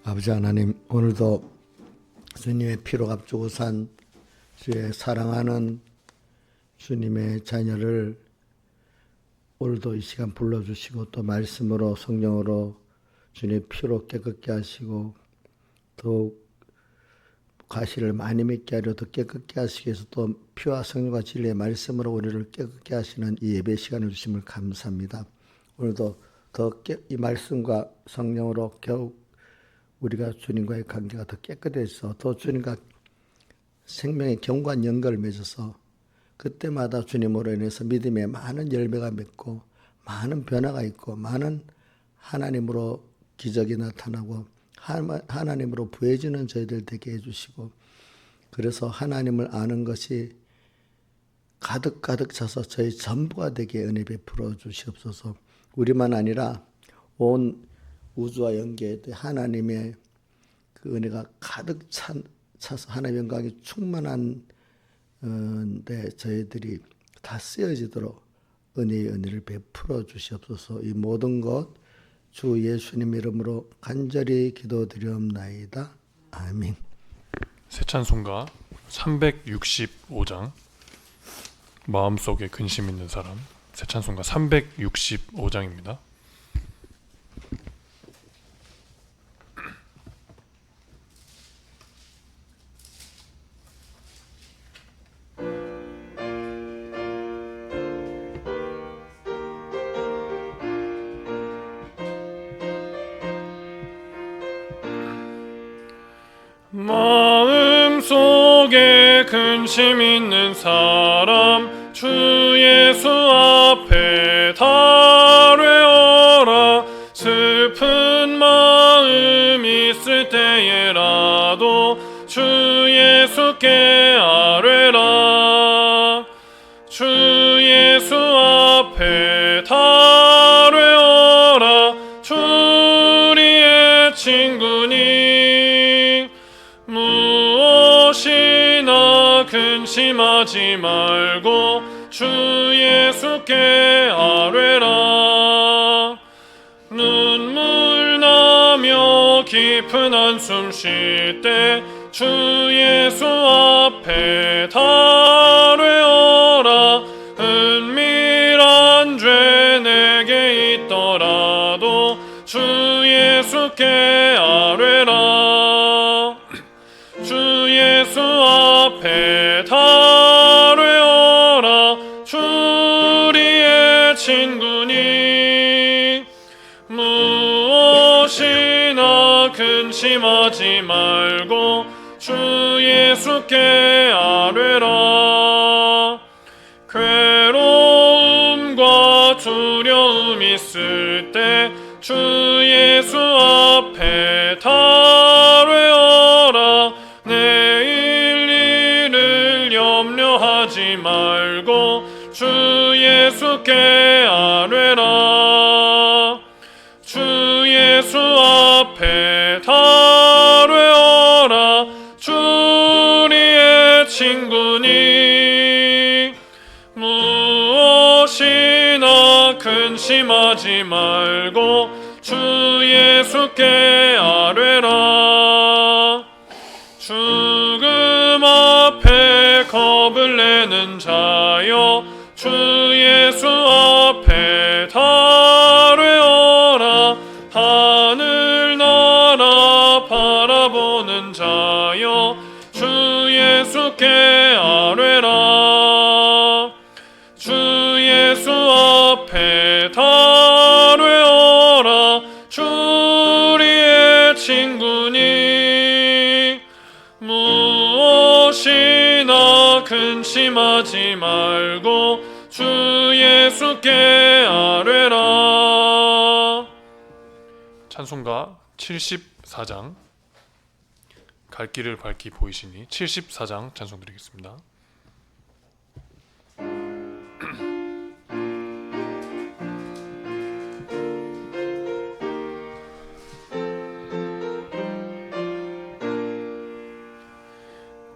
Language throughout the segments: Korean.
아버지 하나님, 오늘도 주님의 피로 값주고 산 주의 사랑하는 주님의 자녀를 오늘도 이 시간 불러주시고 또 말씀으로 성령으로 주님의 피로 깨끗게 하시고 더욱 과실을 많이 맺게 하려 더 깨끗게 하시기 위해서 또 피와 성령과 진리의 말씀으로 우리를 깨끗게 하시는 이 예배 시간을 주심을 감사합니다. 오늘도 더 이 말씀과 성령으로 겨우 우리가 주님과의 관계가 더 깨끗해서 더 주님과 생명의 경관 연결을 맺어서 그때마다 주님으로 인해서 믿음의 많은 열매가 맺고 많은 변화가 있고 많은 하나님으로 기적이 나타나고 하나님으로 부해지는 저희들 되게 해주시고, 그래서 하나님을 아는 것이 가득가득 차서 저희 전부가 되게 은혜 베풀어 주시옵소서. 우리만 아니라 온 우주와 연계에 하나님의 그 은혜가 가득 차서 하나님의 영광이 충만한 데 저희들이 다 쓰여지도록 은혜를 베풀어 주시옵소서. 이 모든 것 주 예수님 이름으로 간절히 기도드리옵나이다. 아멘. 새 찬송가 365장 마음속에 근심 있는 사람, 새 찬송가 365장입니다. 마음속에 근심 있는 사람, 주 예수 앞에 달뢰어라. 슬픈 마음 있을 때에라도 주 예수께 아뢰라. 주 예수 앞에 달뢰어라. 주 우리의 친구니 무엇이나 근심하지 말고 주 예수께 아뢰라. 눈물 나며 깊은 한숨 쉴 때 주 예수 앞에 달뢰어라. 은밀한 죄 내게 있더라도 주 예수께 아뢰라. 주 예수 앞에 달뢰어라. 주 우리의 친구니 무엇이나 근심하지 말고 주 예수께 아뢰라. 괴로움과 두려움 있을 때 주 예수 앞에 달뢰어라. 내일 일을 염려하지 말고 주 예수께 아뢰라. 주 예수 앞에 달뢰어라. 주 우리의 친구니 무엇이나 근심하지 말고 주 예수께 아뢰라. 죽음 앞에 겁을 내는 자여, 주 예수 앞에 달뢰어라. 하늘나라 바라보는 자여, 주 예수께 아뢰라. 주 예수 앞에 달뢰어라. 주 우리의 친구니 무엇이나 근심하지 말고 주 예수께 아뢰라. 찬송가 74장 갈 길을 밝히 보이시니 74장 찬송 드리겠습니다.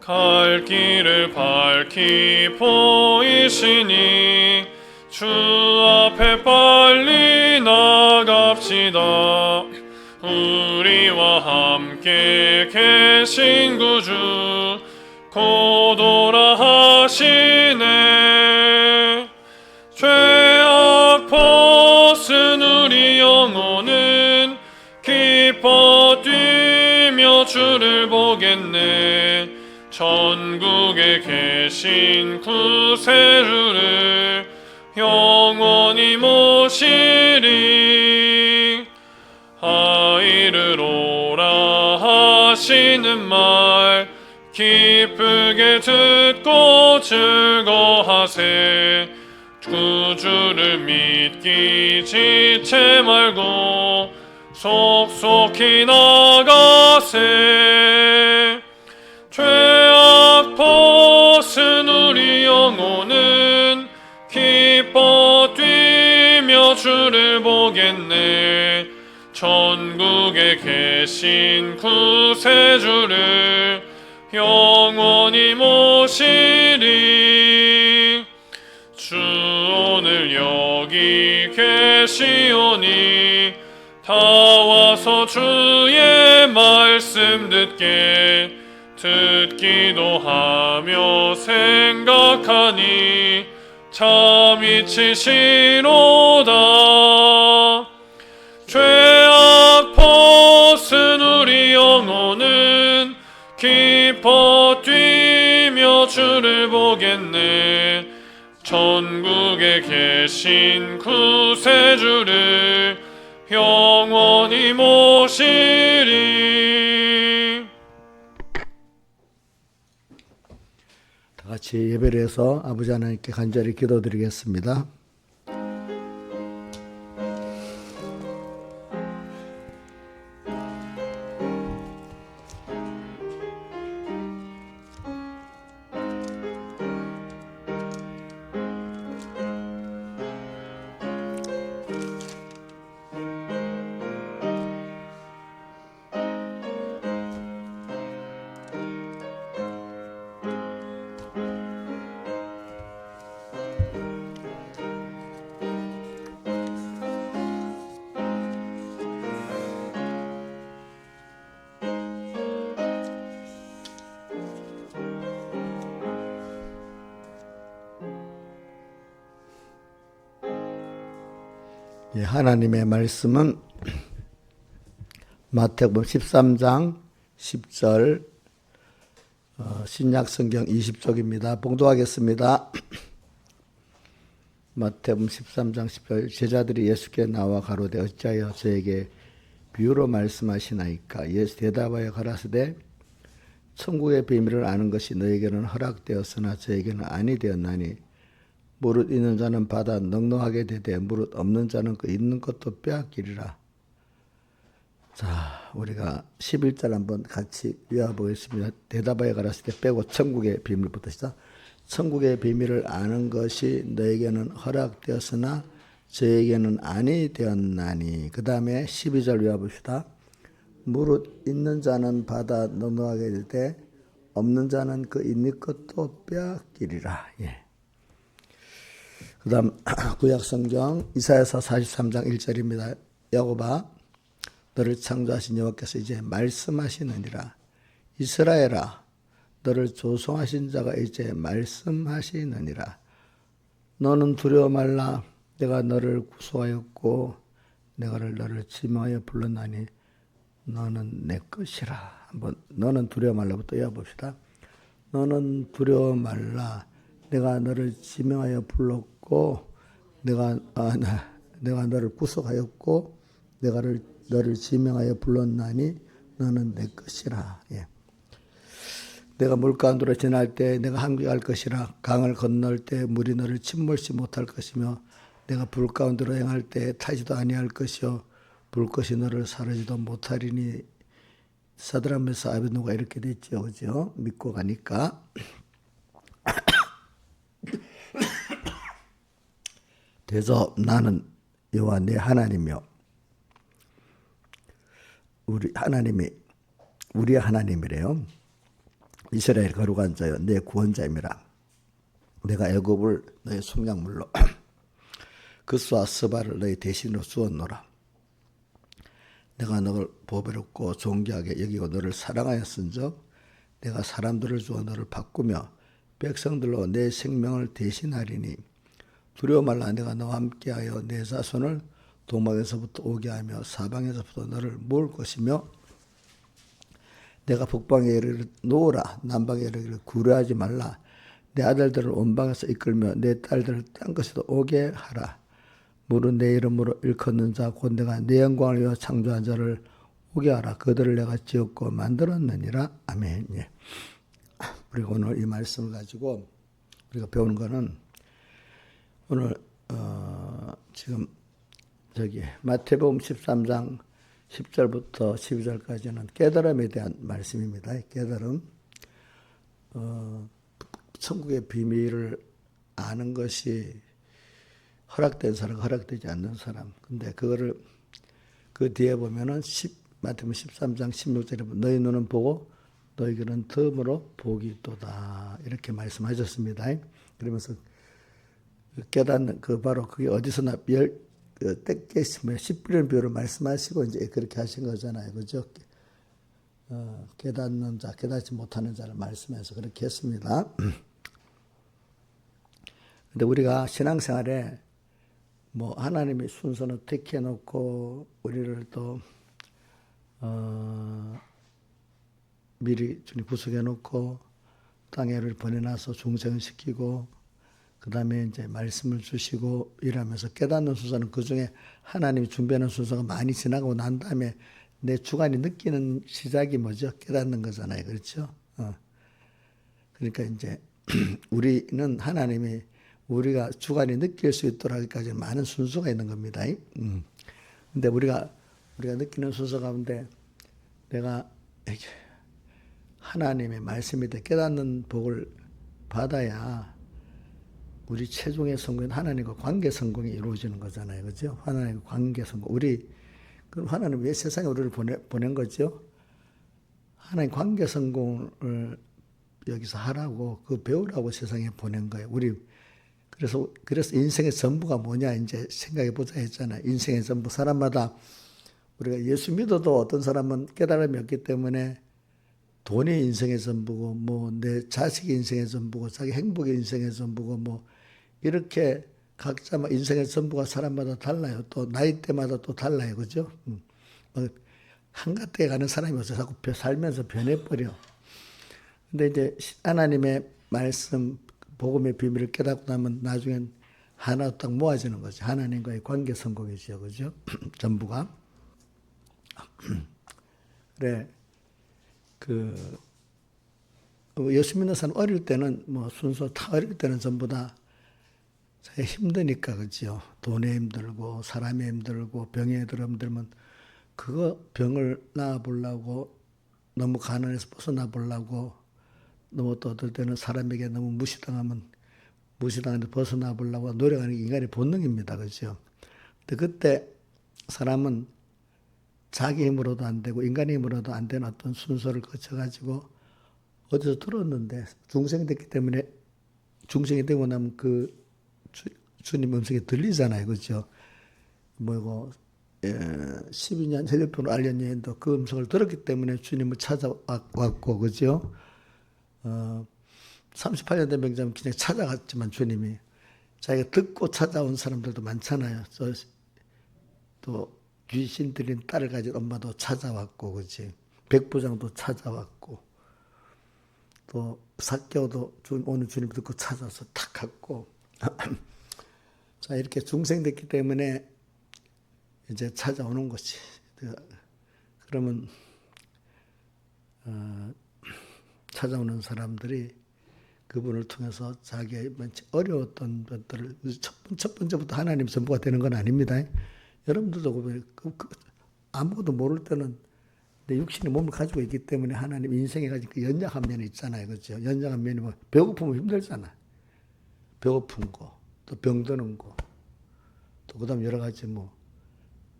갈 길을 밝히 보이시니 주 앞에 빨리 나갑시다. 우리와 함께 계신 구주 곧 오라 하시네. 죄악 벗은 우리 영혼은 기뻐 뛰며 주를 보겠네. 천국에 계신 구세주를 영원히 모시리. 아이를 오라 하시는 말 기쁘게 듣고 즐거하세. 구주를 믿기 지체 말고 속속히 나가세. 죄악 벗은 우리 영혼은 기뻐 뛰며 주를 보겠네. 천국에 계신 구세주를 영원히 모시리. 주 오늘 여기 계시오니 다 와서 주의 말씀 듣기도 하며 생각하니 참 이치시로다. 죄악 벗은 우리 영혼은 기뻐 뛰며 주를 보겠네. 천국에 계신 구세주를 영원히 모시리. 다 같이 예배를 해서 아버지 하나님께 간절히 기도드리겠습니다. 예, 하나님의 말씀은 마태복음 13장 10절 신약성경 20쪽입니다. 봉독하겠습니다. 마태복음 13장 10절 제자들이 예수께 나와 가로되 어찌하여 저에게 비유로 말씀하시나이까. 예수 대답하여 가라사대 천국의 비밀을 아는 것이 너에게는 허락되었으나 저에게는 아니 되었나니 무릇 있는 자는 받아 넉넉하게 되되 무릇 없는 자는 그 있는 것도 빼앗기리라. 자, 우리가 11절 한번 같이 외워보겠습니다. 대답하여 가라사대 빼고 천국의 비밀부터 시작. 천국의 비밀을 아는 것이 너에게는 허락되었으나 저에게는 아니 되었나니. 그 다음에 12절 외워봅시다. 무릇 있는 자는 받아 넉넉하게 되되 없는 자는 그 있는 것도 빼앗기리라. 예. 그 다음 구약성경 이사야서 43장 1절입니다. 야곱아 너를 창조하신 여호와께서 이제 말씀하시느니라. 이스라엘아 너를 조성하신 자가 이제 말씀하시느니라. 너는 두려워 말라. 내가 너를 구속하였고 내가 너를 지명하여 불렀나니 너는 내 것이라. 한번 너는 두려워 말라부터 이어봅시다. 너는 두려워 말라. 내가 너를 지명하여 불렀고 내가 너를 구속하였고 내가 너를 지명하여 불렀나니 너는 내 것이라. 예. 내가 물 가운데로 지날 때 내가 함께할 것이라. 강을 건널 때 물이 너를 침몰치 못할 것이며 내가 불 가운데로 행할 때 타지도 아니할 것이요 불것이 너를 사르지도 못하리니. 사드락 메삭 아벳노가 이렇게 됐죠, 그죠? 믿고 가니까. 그래서 나는 여호와 내 하나님이요. 우리 하나님이래요. 이스라엘 거룩한 자요 내 구원자임이라. 내가 애굽을 너의 속량물로 그스와 스바를 너의 대신으로 주었노라. 내가 너를 보배롭고 존귀하게 여기고 너를 사랑하였은즉 내가 사람들을 주어 너를 바꾸며 백성들로 내 생명을 대신하리니 두려워 말라. 내가 너와 함께하여 내 자손을 동방에서부터 오게 하며 사방에서부터 너를 모을 것이며 내가 북방에 이르기를 놓으라 남방에 이르기를 구려하지 말라. 내 아들들을 온방에서 이끌며 내 딸들을 땅끝에도 오게 하라. 무릇 내 이름으로 일컫는 자 곧 내가 내 영광을 위하여 창조한 자를 오게 하라. 그들을 내가 지었고 만들었느니라. 아멘. 예. 우리가 오늘 이 말씀을 가지고 우리가 배우는 거는 오늘 지금 마태복음 13장 10절부터 12절까지는 깨달음에 대한 말씀입니다. 깨달음, 천국의 비밀을 아는 것이 허락된 사람, 허락되지 않는 사람. 근데 그거를 그 뒤에 보면은 마태복음 13장 16절에 보면 너희 눈은 보고 너희 귀는 들음으로 복이 있도다. 이렇게 말씀하셨습니다. 그러면서 깨닫는 바로 그게 어디서 떼깨시면 씨 뿌리는 비유를 말씀하시고 이제 그렇게 하신 거잖아요. 그죠? 깨닫는 자, 깨닫지 못하는 자를 말씀해서 그렇게 했습니다. 근데 우리가 신앙생활에 하나님이 순서는 택해 놓고 우리를 또 미리 주님 구속해 놓고 땅에를 보내놔서 중생시키고 그 다음에 이제 말씀을 주시고 이러면서 깨닫는 순서는 그 중에 하나님이 준비하는 순서가 많이 지나고 난 다음에 내 주관이 느끼는 시작이 뭐죠? 깨닫는 거잖아요. 그렇죠? 그러니까 이제 우리는 하나님이 우리가 주관이 느낄 수 있도록 하기까지 많은 순서가 있는 겁니다. 근데 우리가 느끼는 순서 가운데 내가 하나님의 말씀이 돼 깨닫는 복을 받아야 우리 최종의 성공은 하나님과 관계 성공이 이루어지는 거잖아요. 그죠? 하나님과 관계 성공. 그럼 하나님 왜 세상에 우리를 보낸 거죠? 하나님 관계 성공을 여기서 하라고, 배우라고 세상에 보낸 거예요. 그래서 인생의 전부가 뭐냐, 이제 생각해 보자 했잖아요. 인생의 전부. 사람마다 우리가 예수 믿어도 어떤 사람은 깨달음이 없기 때문에 돈이 인생의 전부고, 내 자식이 인생의 전부고, 자기 행복이 인생의 전부고, 이렇게 각자 인생의 전부가 사람마다 달라요. 또 나이대마다 또 달라요. 그죠? 한가득에 가는 사람이 없어서 자꾸 살면서 변해버려. 근데 이제 하나님의 말씀, 복음의 비밀을 깨닫고 나면 나중엔 하나 딱 모아지는 거죠. 하나님과의 관계 성공이죠. 그죠? 전부가. 그래. 예수 믿는 사람 어릴 때는 순서 다 어릴 때는 전부 다 힘드니까, 그죠? 돈에 힘들고, 사람에 힘들고, 병에 힘들면, 그거 병을 나아보려고, 너무 가난해서 벗어나 보려고, 너무 또 어떨 때는 사람에게 너무 무시당하는데 벗어나 보려고 노력하는 게 인간의 본능입니다. 그죠? 근데 그때 사람은 자기 힘으로도 안 되고, 인간의 힘으로도 안 되는 어떤 순서를 거쳐가지고, 어디서 들었는데, 중생이 됐기 때문에, 중생이 되고 나면 주님 음성이 들리잖아요. 그죠? 12년 헬리폰으로 알린 여인도 그 음성을 들었기 때문에 주님을 찾아왔고, 그죠? 38년 된 병자는 그냥 찾아갔지만 주님이 자기가 듣고 찾아온 사람들도 많잖아요. 또 귀신 들린 딸을 가진 엄마도 찾아왔고, 그지? 백부장도 찾아왔고, 또 삭개오도 오늘 주님 듣고 찾아서 탁 갔고, 자, 이렇게 중생됐기 때문에 이제 찾아오는 것이. 그러면 찾아오는 사람들이 그분을 통해서 자기의 어려웠던 것들을 첫 번째부터 하나님 전부가 되는 건 아닙니다. 여러분들도 아무것도 모를 때는 내 육신의 몸을 가지고 있기 때문에 하나님 인생에 가진 그 연약한 면이 있잖아요. 그렇죠? 연약한 면이 배고프면 힘들잖아. 배고픈 거, 또 병드는 거, 또 그다음 여러 가지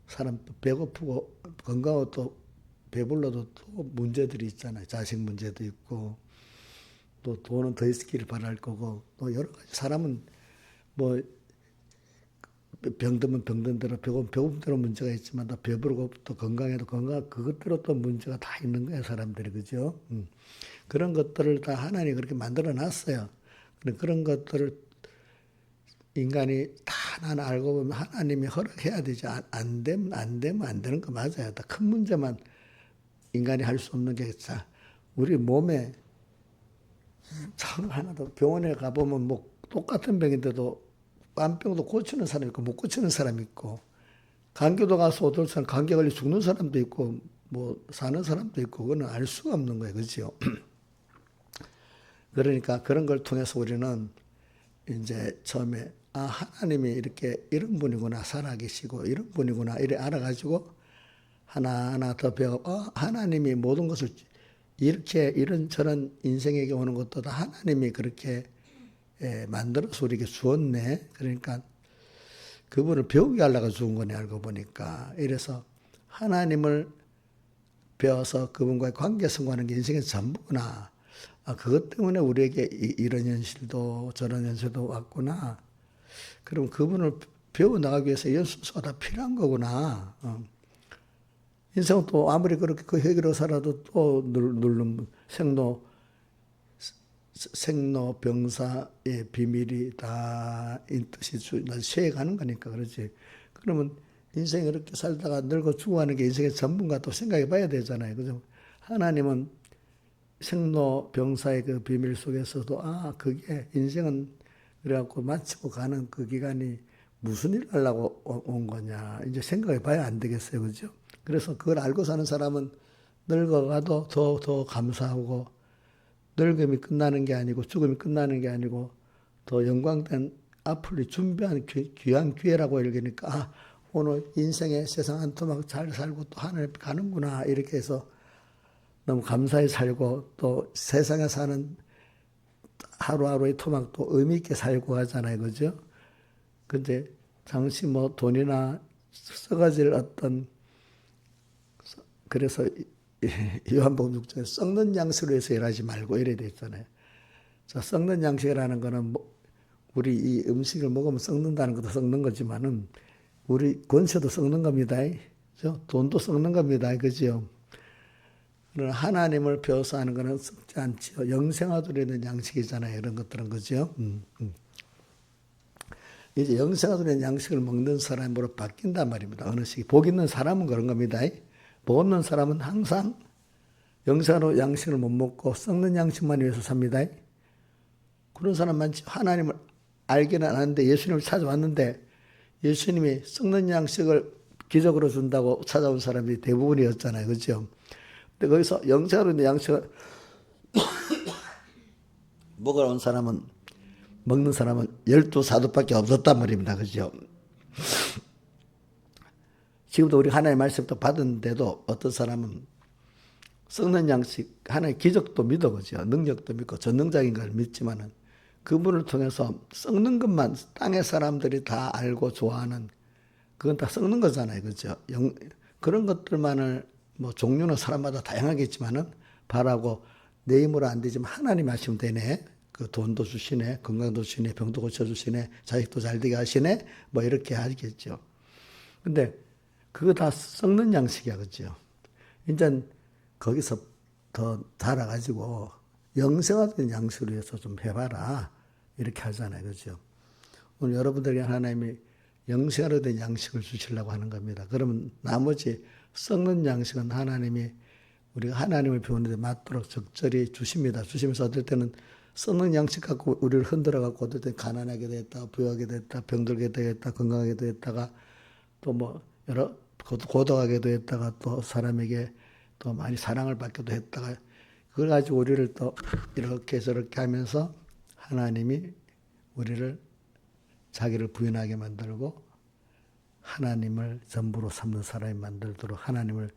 사람 배고프고 건강하고 또 배불러도 또 문제들이 있잖아요. 자식 문제도 있고, 또 돈은 더 있기를 바랄 거고, 또 여러 가지 사람은 병들면 병든 대로, 배고픈 대로 문제가 있지만 또 배부르고 또 건강해도 건강 그것대로 또 문제가 다 있는 거예요, 사람들이. 그죠? 그런 것들을 다 하나님이 그렇게 만들어 놨어요. 근데 그런 것들을 인간이 다 하나 알고 보면 하나님이 허락해야 되지. 안 되면 안 되는 거 맞아요. 다 큰 문제만 인간이 할 수 없는 게, 자, 우리 몸에 참 하나도 병원에 가보면 뭐 똑같은 병인데도 빤병도 고치는 사람 있고 못 고치는 사람 있고, 감기도 가서 어떨 사람 감기 걸려 죽는 사람도 있고 뭐 사는 사람도 있고, 그거는 알 수가 없는 거예요. 그죠? 그러니까 그런 걸 통해서 우리는 이제 처음에 하나님이 이렇게 이런 분이구나, 살아계시고 이런 분이구나 이래 알아가지고 하나하나 더 배워. 하나님이 모든 것을 이렇게 이런저런 인생에게 오는 것도 다 하나님이 그렇게 만들어서 우리에게 주었네. 그러니까 그분을 배우게 하려고 주은 거네, 알고 보니까. 이래서 하나님을 배워서 그분과의 관계 성공하는 게 인생의 전부구나. 그것 때문에 우리에게 이런 현실도 저런 현실도 왔구나. 그럼 그분을 배워나가기 위해서 이런 순서가 다 필요한 거구나. 인생은 또 아무리 그렇게 그 회개로 살아도 또 누른 생로병사의 비밀이 다 뜻이 쇠해가는 거니까 그렇지. 그러면 인생이 이렇게 살다가 늙어 죽어가는 게 인생의 전부인가 또 생각해 봐야 되잖아요. 그죠? 하나님은 생로병사의 그 비밀 속에서도 그게 인생은 그래갖고 마치고 가는 그 기간이 무슨 일을 하려고 온 거냐 이제 생각해 봐야 안 되겠어요. 그죠? 그래서 그걸 알고 사는 사람은 늙어가도 더 감사하고, 늙음이 끝나는 게 아니고 죽음이 끝나는 게 아니고 더 영광된 앞을 준비한 귀한 기회라고 여기니까 오늘 인생의 세상 한 토막 잘 살고 또 하늘 가는구나 이렇게 해서 너무 감사히 살고, 또 세상에 사는 하루하루의 토막도 의미 있게 살고 하잖아요. 그죠? 근데 당시 뭐 돈이나 썩어질 어떤, 그래서 요한복음 6장에 썩는 양식으로 해서 일하지 말고 이래 돼 있잖아요. 자, 썩는 양식이라는 거는 우리 이 음식을 먹으면 썩는다는 것도 썩는 거지만은 우리 권세도 썩는 겁니다. 그죠? 돈도 썩는 겁니다. 그죠? 그러나 하나님을 배워서 하는 것은 썩지 않지요. 영생하도록 있는 양식이잖아요. 이런 것들은. 그죠? 이제 영생하도록 있는 양식을 먹는 사람으로 바뀐단 말입니다. 어느 시기. 복 있는 사람은 그런 겁니다. 복 없는 사람은 항상 영생으로 양식을 못 먹고 썩는 양식만 위해서 삽니다. 그런 사람 많지. 하나님을 알기는 아는데 예수님을 찾아왔는데 예수님이 썩는 양식을 기적으로 준다고 찾아온 사람이 대부분이었잖아요. 그죠? 근데 거기서 영생으로 있는 양식을 먹으러 온 사람은, 먹는 사람은 12사도밖에 없었단 말입니다. 그죠? 지금도 우리 하나님의 말씀도 받았는데도 어떤 사람은 썩는 양식, 하나의 기적도 믿어, 그죠? 능력도 믿고 전능적인 걸 믿지만은 그분을 통해서 썩는 것만 땅의 사람들이 다 알고 좋아하는, 그건 다 썩는 거잖아요. 그죠? 그런 것들만을 뭐 종류는 사람마다 다양하겠지만은 바라고 내 힘으로 안 되지만 하나님 하시면 되네. 그 돈도 주시네, 건강도 주시네, 병도 고쳐주시네, 자식도 잘 되게 하시네, 뭐 이렇게 하겠죠. 근데 그거 다 썩는 양식이야. 그죠? 이제 거기서 더 달아가지고 영생하던 양식으로 해서 좀 해봐라. 이렇게 하잖아요. 그죠? 오늘 여러분들에게 하나님이 영생하려 된 양식을 주시려고 하는 겁니다. 그러면 나머지 썩는 양식은 하나님이 우리가 하나님을 배우는데 맞도록 적절히 주십니다. 주시면서 어떨 때는 썩는 양식 갖고 우리를 흔들어 갖고 어떨 때 가난하게 됐다, 부유하게 됐다, 병들게 되었다, 건강하게 되었다가 또 뭐 여러 고독하게도 했다가 또 사람에게 또 많이 사랑을 받기도 했다가, 그걸 가지고 우리를 또 이렇게 저렇게 하면서 하나님이 우리를 자기를 부인하게 만들고 하나님을 전부로 삼는 사람이 만들도록 하나님을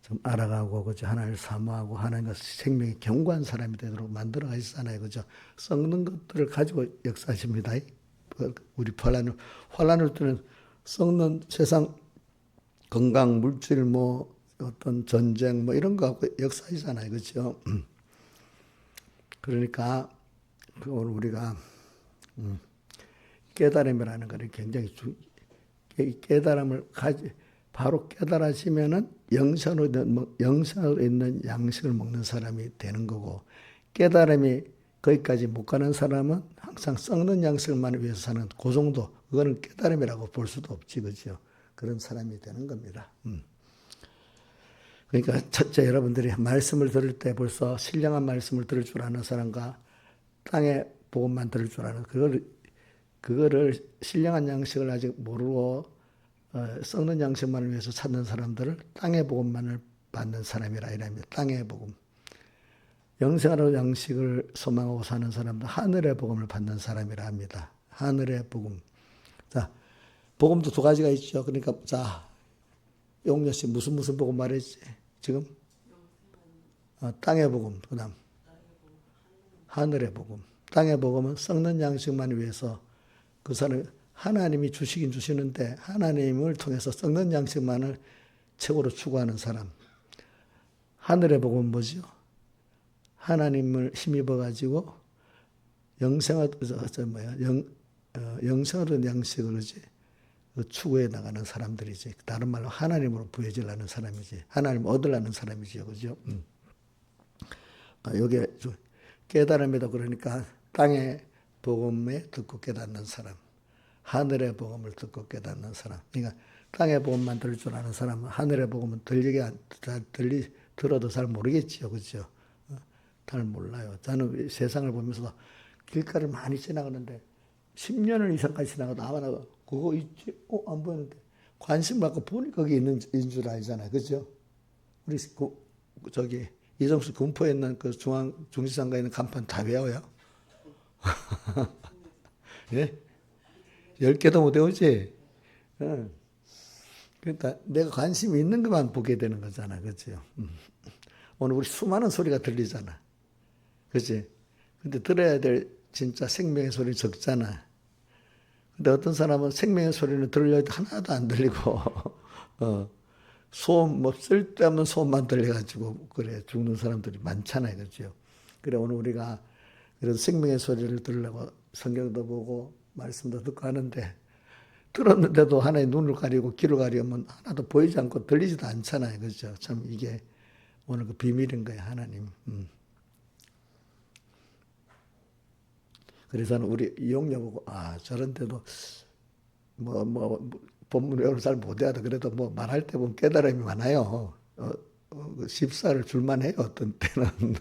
좀 알아가고, 그죠? 하나님을 사모하고 하나님과 생명이 견고한 사람이 되도록 만들어 가시잖아요. 그죠? 썩는 것들을 가지고 역사하십니다. 우리 환란을 때는 썩는 세상 건강, 물질, 뭐 어떤 전쟁 뭐 이런 거 갖고 역사하잖아요. 그죠? 그러니까 오늘 우리가 깨달음이라는 것이 굉장히 이 깨달음을 바로 깨달아지면은 영생으로 있는 양식을 먹는 사람이 되는 거고, 깨달음이 거기까지 못 가는 사람은 항상 썩는 양식만 위해서 사는 그 정도, 그거는 깨달음이라고 볼 수도 없지, 그죠? 그런 사람이 되는 겁니다. 그러니까 첫째, 여러분들이 말씀을 들을 때 벌써 신령한 말씀을 들을 줄 아는 사람과 땅의 복음만 들을 줄 아는, 그거를 신령한 양식을 아직 모르고 썩는 양식만을 위해서 찾는 사람들을 땅의 복음만을 받는 사람이라 이랍니다. 땅의 복음. 영생하는 양식을 소망하고 사는 사람들, 하늘의 복음을 받는 사람이라 합니다. 하늘의 복음. 자, 복음도 두 가지가 있죠. 그러니까 자, 용녀 씨 무슨 복음 말했지? 지금 땅의 복음, 그다음 하늘의 복음. 땅의 복음은 썩는 양식만 위해서 그 사람이 하나님이 주시긴 주시는데 하나님을 통해서 썩는 양식만을 최고로 추구하는 사람. 하늘의 복음은 뭐죠? 하나님을 힘입어 가지고 영생하는 양식을 추구해 나가는 사람들이지. 다른 말로 하나님으로 부여지려는 사람이지. 하나님 얻으려는 사람이죠, 그죠? 여기에 깨달음에도 그러니까 땅의 복음에 듣고 깨닫는 사람, 하늘의 복음을 듣고 깨닫는 사람. 그러니까 땅의 복음만 들을 줄 아는 사람은 하늘의 복음은 들어도 잘 모르겠지요, 그죠? 잘 몰라요. 저는 세상을 보면서 길가를 많이 지나가는데 10년을 이상까지 지나가도 아무나 그거 있지? 안 보이는데 관심 갖고 보니 거기 있는 줄 알잖아요, 그죠? 우리 저기 이정수 군포에 있는 그 중시상가에 있는 간판 다 외워요. 예? 10개도 못 외우지? 그러니까 내가 관심이 있는 것만 보게 되는 거잖아, 그죠? 오늘 우리 수많은 소리가 들리잖아. 그치? 근데 들어야 될 진짜 생명의 소리 적잖아. 근데 어떤 사람은 생명의 소리는 들려도 하나도 안 들리고, 소음, 쓸데없는 소음만 들려가지고, 그래, 죽는 사람들이 많잖아요. 그죠? 그래, 오늘 우리가 그래도 생명의 소리를 들으려고 성경도 보고, 말씀도 듣고 하는데, 들었는데도 하나의 눈을 가리고 귀를 가리면 하나도 보이지 않고 들리지도 않잖아요. 그죠? 참 이게 오늘 그 비밀인 거예요, 하나님. 그래서는 우리 이용녀 보고, 저런데도 본문 외우를 잘 못해도 그래도 말할 때 보면 깨달음이 많아요. 집사를 줄만 해요, 어떤 때는.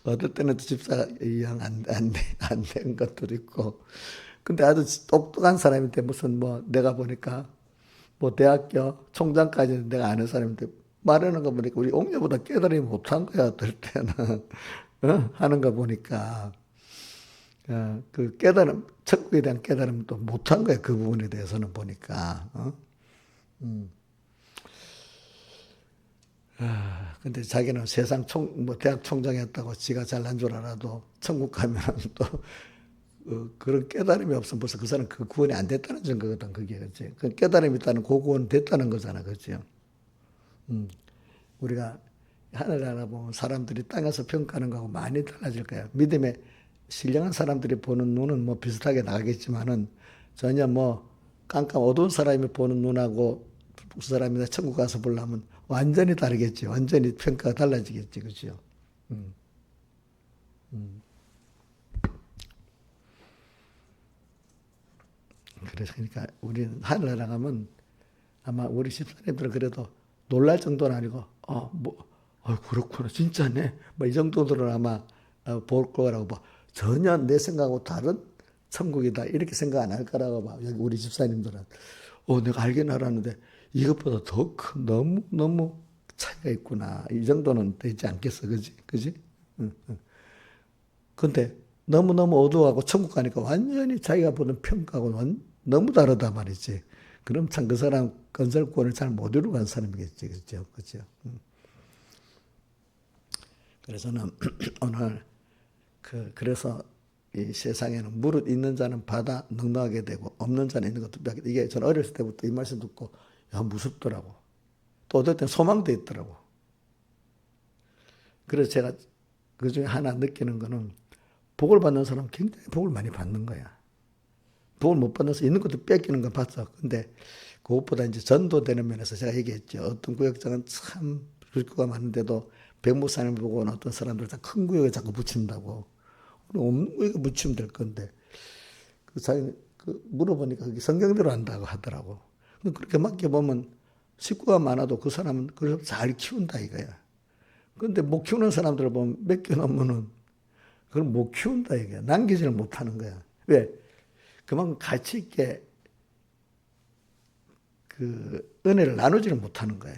어떤 때는 집사가 이양 안 된 것도 있고. 근데 아주 똑똑한 사람인데 무슨 내가 보니까 대학교 총장까지는 내가 아는 사람인데 말하는 거 보니까 우리 옥녀보다 깨달음이 못한 거야, 어떨 때는. 하는 거 보니까. 그 깨달음, 천국에 대한 깨달음도 못한 거야, 그 부분에 대해서는 보니까. 근데 자기는 세상 대학 총장이었다고 지가 잘난 줄 알아도 천국 가면 또 그런 깨달음이 없으면 벌써 그 사람 그 구원이 안 됐다는 증거거든, 그게. 그치? 그 깨달음이 있다는 그 구원 됐다는 거잖아, 그치? 우리가 하늘 알아보면 사람들이 땅에서 평가하는 거하고 많이 달라질 거야. 믿음의 신령한 사람들이 보는 눈은 비슷하게 나가겠지만은 전혀 깜깜 어두운 사람이 보는 눈하고 그 사람이 천국 가서 보려면 완전히 다르겠지. 완전히 평가가 달라지겠지, 그죠? 그래서 그러니까 우리는 하늘 나가면 아마 우리 집사님들은 그래도 놀랄 정도는 아니고 그렇구나, 진짜네, 이 정도들은 아마 볼 거라고 봐. 전혀 내 생각하고 다른 천국이다 이렇게 생각 안 할 거라고 봐. 여기 우리 집사님들은 내가 알긴 알았는데 이것보다 더 큰 너무 차이가 있구나, 이 정도는 되지 않겠어, 그지? 근데 너무 어두워하고 천국 가니까 완전히 자기가 보는 평가하고 너무 다르다 말이지. 그럼 참 그 사람 건설권을 잘 못 이루고 간 사람이겠지, 그죠? 그래서는 오늘 그래서 이 세상에는 무릇 있는 자는 받아 넉넉하게 되고 없는 자는 있는 것도 빼앗게. 이게 저는 어렸을 때부터 이 말씀 듣고 무섭더라고. 또 어떨 땐 소망도 있더라고. 그래서 제가 그중에 하나 느끼는 거는 복을 받는 사람은 굉장히 복을 많이 받는 거야. 복을 못 받아서 있는 것도 뺏기는 건 봤어. 근데 그것보다 이제 전도되는 면에서 제가 얘기했죠. 어떤 구역장은 참 불구가 많은데도 백목사님을 보고 온 어떤 사람들 다 큰 구역에 자꾸 붙인다고. 없는 구역에 붙이면 될 건데. 그 자기 물어보니까 그게 성경대로 한다고 하더라고. 근데 그렇게 맡겨보면 식구가 많아도 그 사람은 그걸 잘 키운다 이거야. 그런데 못 키우는 사람들을 보면 몇 개 넘으면은 그걸 못 키운다 이거야. 남기지를 못하는 거야. 왜? 그만큼 가치 있게 그 은혜를 나누지를 못하는 거야.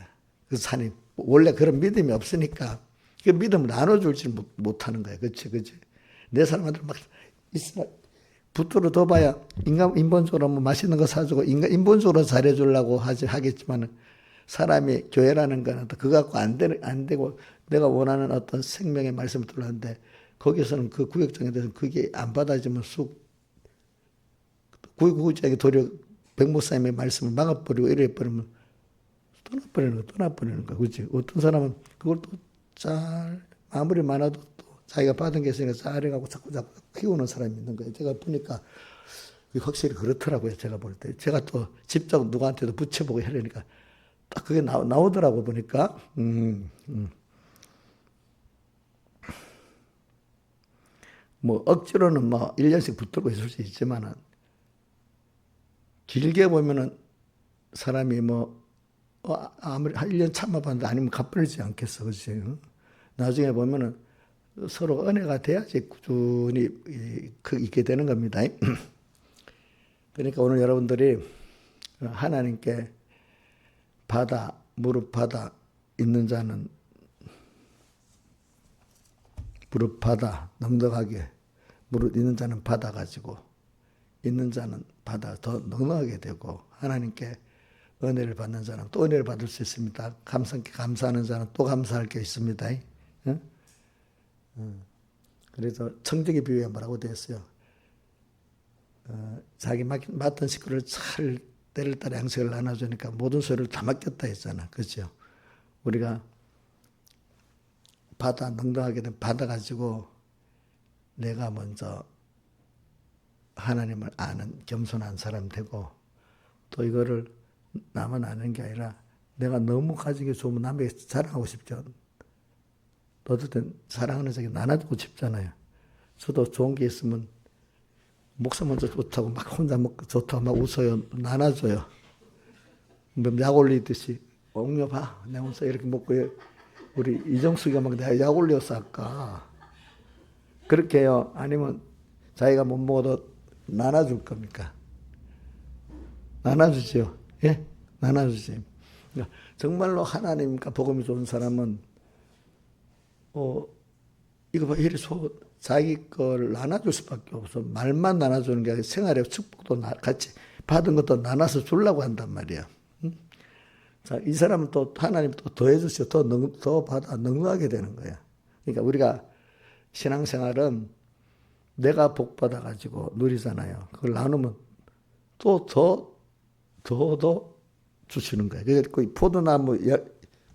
그 산이 원래 그런 믿음이 없으니까 그 믿음을 나눠줄지 못하는 거야. 그렇지, 그렇지. 내 사람한테 막 있어. 붙들어 둬봐야 인본적으로 뭐 맛있는 거 사주고 인본적으로 잘해주려고 하겠지만은 사람이 교회라는 거는 또 그거 갖고 안 되고 내가 원하는 어떤 생명의 말씀을 들었는데 거기서는 그 구역장에 대해서 그게 안 받아지면 쑥 구역장에 도리어 백목사님의 말씀을 막아버리고 이래버리면 떠나버리는 거야. 그렇지? 어떤 사람은 그걸 또 잘 아무리 많아도 또 자기가 받은 게 있으니까 잘해가고 자꾸 키우는 사람이 있는 거예요. 제가 보니까 확실히 그렇더라고요. 제가 볼 때. 제가 또 직접 누구한테도 붙여보고 하려니까 딱 그게 나오더라고 보니까. 뭐 억지로는 뭐 1년씩 붙들고 있을 수 있지만은 길게 보면은 사람이 뭐 아무리 한 1년 참아봤는데 아니면 갚아지지 않겠어. 그렇지? 나중에 보면은 서로 은혜가 돼야지 꾸준히 있게 되는 겁니다. 그러니까 오늘 여러분들이 하나님께 무릎 받아 있는 자는 무릎 받아 넉넉하게 무릎 있는 자는 받아가지고 있는 자는 받아 더 넉넉하게 되고 하나님께 은혜를 받는 자는 또 은혜를 받을 수 있습니다. 감사하는 자는 또 감사할 게 있습니다. 그래서 청지기 비유에 뭐라고 되어 있어요? 자기 맡은 식구를 잘 때를 따라 양식을 나눠주니까 모든 소리를 다 맡겼다 했잖아. 그렇죠? 우리가 넉넉하게 받아가지고 내가 먼저 하나님을 아는 겸손한 사람 되고 또 이거를 나만 아는 게 아니라 내가 너무 가진 게 좋으면 남에게 자랑하고 싶죠. 어쨌든 사랑하는 자에게 나눠주고 싶잖아요. 저도 좋은 게 있으면 목사 먼저 좋다고 막 혼자 먹고 좋다고 막 웃어요. 나눠줘요. 약 올리듯이 옥녀 봐. 내 혼자 이렇게 먹고 우리 이정숙이가 막 내가 약 올렸어 아까. 그렇게 해요. 아니면 자기가 못 먹어도 나눠줄 겁니까? 나눠주죠. 예? 나눠주지. 그러니까 정말로 하나님과 복음이 좋은 사람은 이거 봐, 이리 자기 걸 나눠줄 수밖에 없어. 말만 나눠주는 게 아니라 생활의 축복도 같이 받은 것도 나눠서 주려고 한단 말이야. 자, 이 사람은 또 하나님 또 더해주시고 더 받아 넉넉하게 되는 거야. 그러니까 우리가 신앙생활은 내가 복 받아가지고 누리잖아요. 그걸 나누면 또 더 주시는 거야. 그래서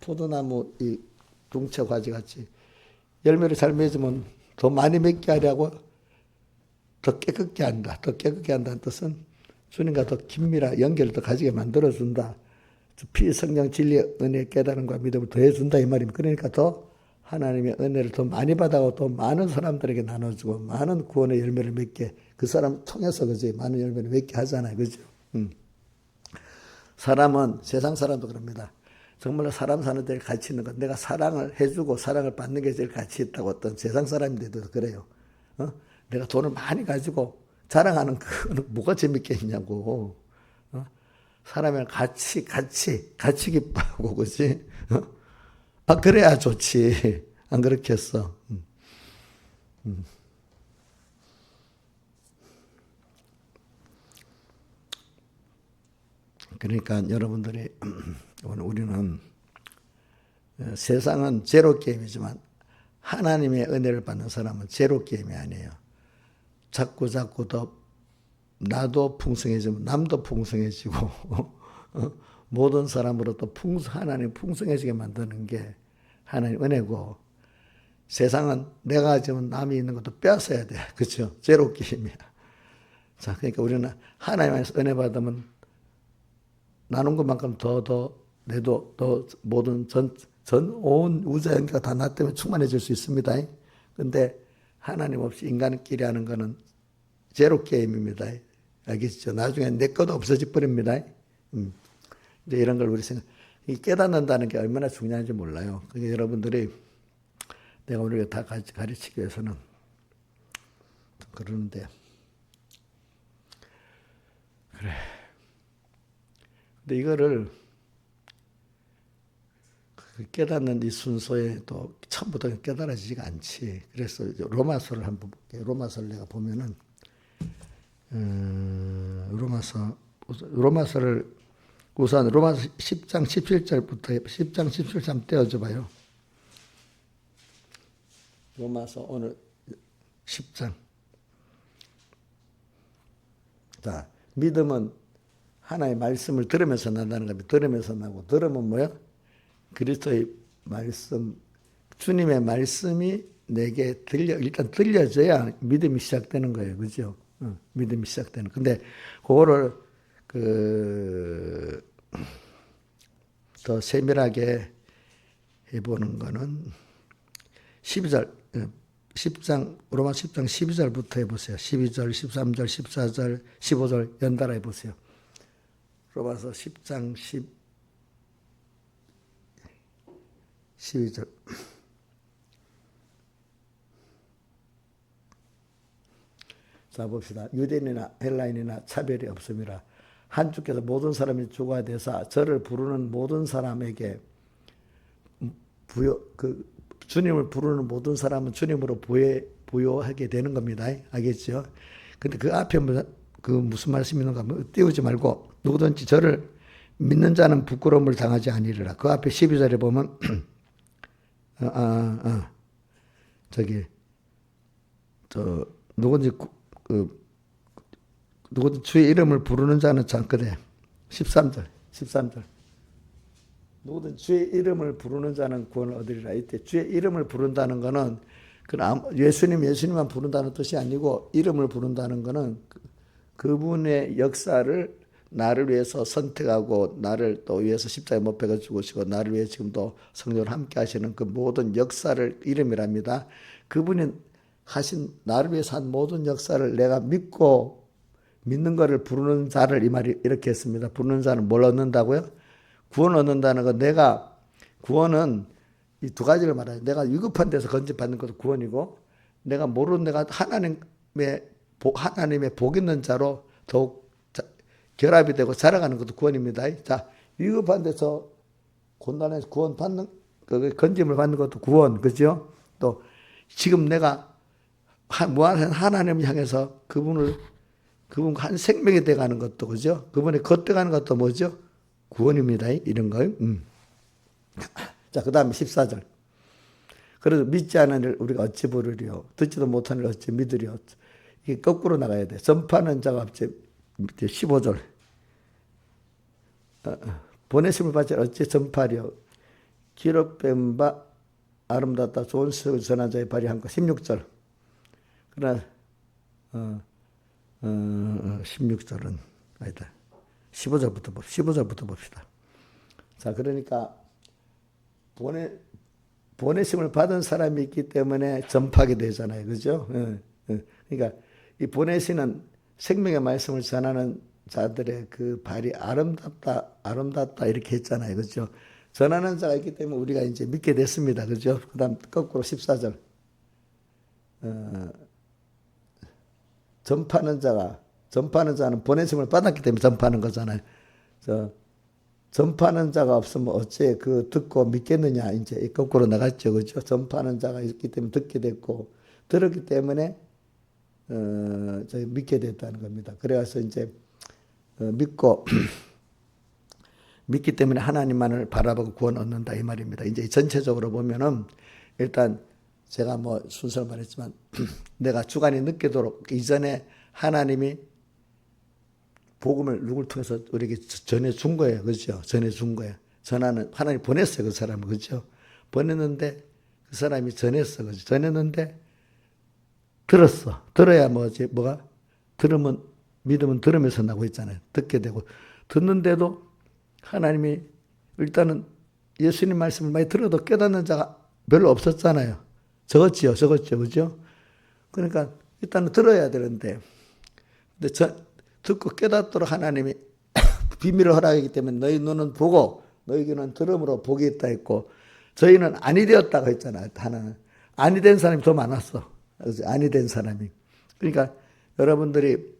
포도나무 이 동체 과지 같이 열매를 잘 맺으면 더 많이 맺게 하려고 더 깨끗게 한다. 더 깨끗게 한다는 뜻은 주님과 더 긴밀한 연결을 더 가지게 만들어준다. 피, 성령, 진리, 은혜, 깨달음과 믿음을 더해준다 이 말입니다. 그러니까 더 하나님의 은혜를 더 많이 받아고 더 많은 사람들에게 나눠주고 많은 구원의 열매를 맺게 그 사람 통해서 그지 많은 열매를 맺게 하잖아요. 그죠? 사람은 세상 사람도 그럽니다. 정말로 사람 사는 데를 가치 있는 건 내가 사랑을 해주고 사랑을 받는 게 제일 가치 있다고 어떤 세상 사람인데도 그래요. 내가 돈을 많이 가지고 자랑하는 그거는 뭐가 재밌겠냐고. 사람을 같이 기뻐하고 그지. 그래야 좋지. 안 그렇게 했어. 그러니까 여러분들이 오늘 우리는 세상은 제로 게임이지만 하나님의 은혜를 받는 사람은 제로 게임이 아니에요. 자꾸 더 나도 풍성해지면 남도 풍성해지고 모든 사람으로 또 하나님 풍성해지게 만드는 게 하나님 은혜고 세상은 내가 가지면 남이 있는 것도 빼앗아야 돼. 그렇죠? 제로 게임이야. 자, 그러니까 우리는 하나님께서 은혜 받으면 나눈 것만큼 더 내도 더 모든 전 온 우주 연기가 다 나 때문에 충만해질 수 있습니다. 근데 하나님 없이 인간끼리 하는 거는 제로 게임입니다. 알겠죠? 나중에 내 것도 없어져 버립니다. 이제 이런 걸 우리 깨닫는다는 게 얼마나 중요한지 몰라요. 그러니까 여러분들이 내가 오늘 다 가르치기 위해서는 그러는데 그래. 근데 이거를 깨닫는 이 순서에 또 처음부터 깨달아지지가 않지. 그래서 로마서를 한번 볼게요. 로마서를 내가 보면은 로마서를 우선 로마서 10장 17절부터 10장 17절 한번 떼어줘 봐요. 로마서 오늘 10장. 자, 믿음은 하나의 말씀을 들으면서 난다는 겁니다. 들으면서 나고, 들으면 뭐야? 그리스도의 말씀, 주님의 말씀이 내게 일단 들려져야 믿음이 시작되는 거예요. 그죠? 믿음이 시작되는. 근데 그거를 더 세밀하게 해보는 거는 12절, 10장, 로마 10장 12절부터 해보세요. 12절, 13절, 14절, 15절 연달아 해보세요. 로마서 10장 12절. 자, 봅시다. 유대인이나 헬라인이나 차별이 없음이라. 한 주께서 모든 사람이 주가 되사 저를 부르는 모든 사람에게 주님을 부르는 모든 사람은 주님으로 부여하게 되는 겁니다. 알겠죠? 근데 그 앞에 무슨 말씀이 있는가 띄우지 말고 누구든지 저를 믿는 자는 부끄러움을 당하지 아니리라. 그 앞에 12절에 보면 누구든지 주의 이름을 부르는 자는 잠깐에 13절. 누구든지 주의 이름을 부르는 자는 구원을 얻으리라. 이때 주의 이름을 부른다는 것은 예수님만 부른다는 뜻이 아니고 이름을 부른다는 것은 그분의 역사를 나를 위해서 선택하고 나를 또 위해서 십자가에 못 박아 죽으시고 나를 위해 지금도 성령을 함께 하시는 그 모든 역사를 이름이랍니다. 그분이 하신 나를 위해서 한 모든 역사를 내가 믿고 믿는 것을 부르는 자를 이 말이 이렇게 했습니다. 부르는 자는 뭘 얻는다고요? 구원 얻는다는 건 내가 구원은 이 두 가지를 말해요. 내가 위급한 데서 건집받는 것도 구원이고 내가 모르는 내가 하나님의 복 있는 자로 더욱 결합이 되고 자라가는 것도 구원입니다. 자, 위급한 데서 고난에서 구원받는 건짐을 받는 것도 구원, 그죠? 또 지금 내가 무한한 하나님을 향해서 그분 한 생명이 돼가는 것도 그죠? 그분이 겉돼가는 것도 뭐죠? 구원입니다. 이런 거요. 자, 그 다음에 14절. 그래도 믿지 않은 일 우리가 어찌 부르리요? 듣지도 못하는 일 어찌 믿으리요? 이게 거꾸로 나가야 돼. 전파하는 자가 어찌 15절. 보내심을 받지 어찌 전파하리요? 기록된 바 아름답다 좋은 소식을 전한 자의 발이 한 것. 16절. 그러나 16절은 아니다. 15절부터 봅시다. 자, 그러니까 보내심을 받은 사람이 있기 때문에 전파하게 되잖아요. 그죠? 그러니까 이 보내시는 생명의 말씀을 전하는 자들의 그 발이 아름답다 이렇게 했잖아요. 그죠? 전하는 자가 있기 때문에 우리가 이제 믿게 됐습니다. 그죠? 그 다음 거꾸로 14절. 전파하는 자는 보내심을 받았기 때문에 전파하는 거잖아요. 전파하는 자가 없으면 어째 듣고 믿겠느냐, 이제 거꾸로 나갔죠. 그죠? 전파하는 자가 있기 때문에 듣게 됐고, 들었기 때문에, 믿게 됐다는 겁니다. 그래서 이제, 믿기 때문에 하나님만을 바라보고 구원 얻는다, 이 말입니다. 이제 전체적으로 보면은, 일단, 제가 순서를 말했지만, 내가 주관이 느끼도록 이전에 하나님이 복음을 누굴 통해서 우리에게 전해준 거예요. 그죠? 전해준 거예요. 하나님 보냈어요. 그 사람은. 그죠? 보냈는데, 그 사람이 전했어. 그죠? 전했는데, 들었어. 들어야 뭐가? 들으면 믿음은 들으면서 나고 있잖아요. 듣게 되고 듣는데도 하나님이 일단은 예수님 말씀을 많이 들어도 깨닫는 자가 별로 없었잖아요. 적었지요. 그죠? 그러니까 일단은 들어야 되는데, 근데 듣고 깨닫도록 하나님이 비밀을 허락하기 때문에 너희 눈은 보고 너희 귀는 들음으로 복이 있다 했고, 저희는 아니 되었다고 했잖아요. 하나는 아니 된 사람이 더 많았어. 그래서 아니 된 사람이. 그러니까 여러분들이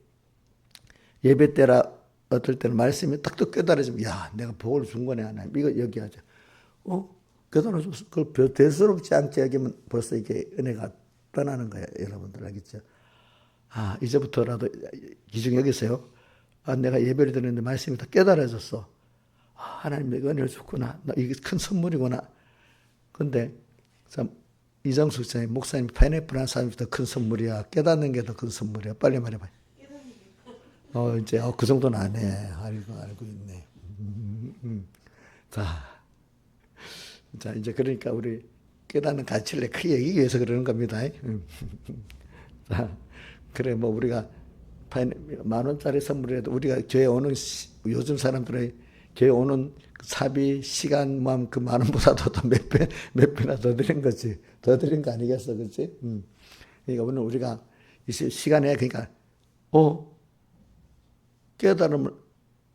예배 때라 어떨 때는 말씀이 딱딱 깨달아지면, 야, 내가 복을 준 거네 하나님. 이거 여기하자. 깨달아줬어. 그걸 대수롭지 않게 여기면 벌써 이게 은혜가 떠나는 거예요. 여러분들 알겠죠? 이제부터라도 기중 여기세요. 내가 예배를 드렸는데 말씀이 다 깨달아졌어. 하나님 내가 은혜를 줬구나. 이게 큰 선물이구나. 근데 참 이정숙 목사님 파인애플 한 사람이 더 큰 선물이야. 깨닫는 게 더 큰 선물이야. 빨리 말해봐. 이제 그 정도는 안 해. 알고 있네. 자, 이제 그러니까 우리 깨닫는 가치를 크게 얘기하기 위해서 그러는 겁니다. 자, 그래 뭐 우리가 10,000원짜리 선물이라도 우리가 교회 오는 요즘 사람들의 교회 오는 사비 시간 그 10,000원보다도 더 몇 배나 더 드린 거지. 더 드린 거 아니겠어, 그렇지? 그러니까 오늘 우리가 이 시간에 그러니까 깨달음을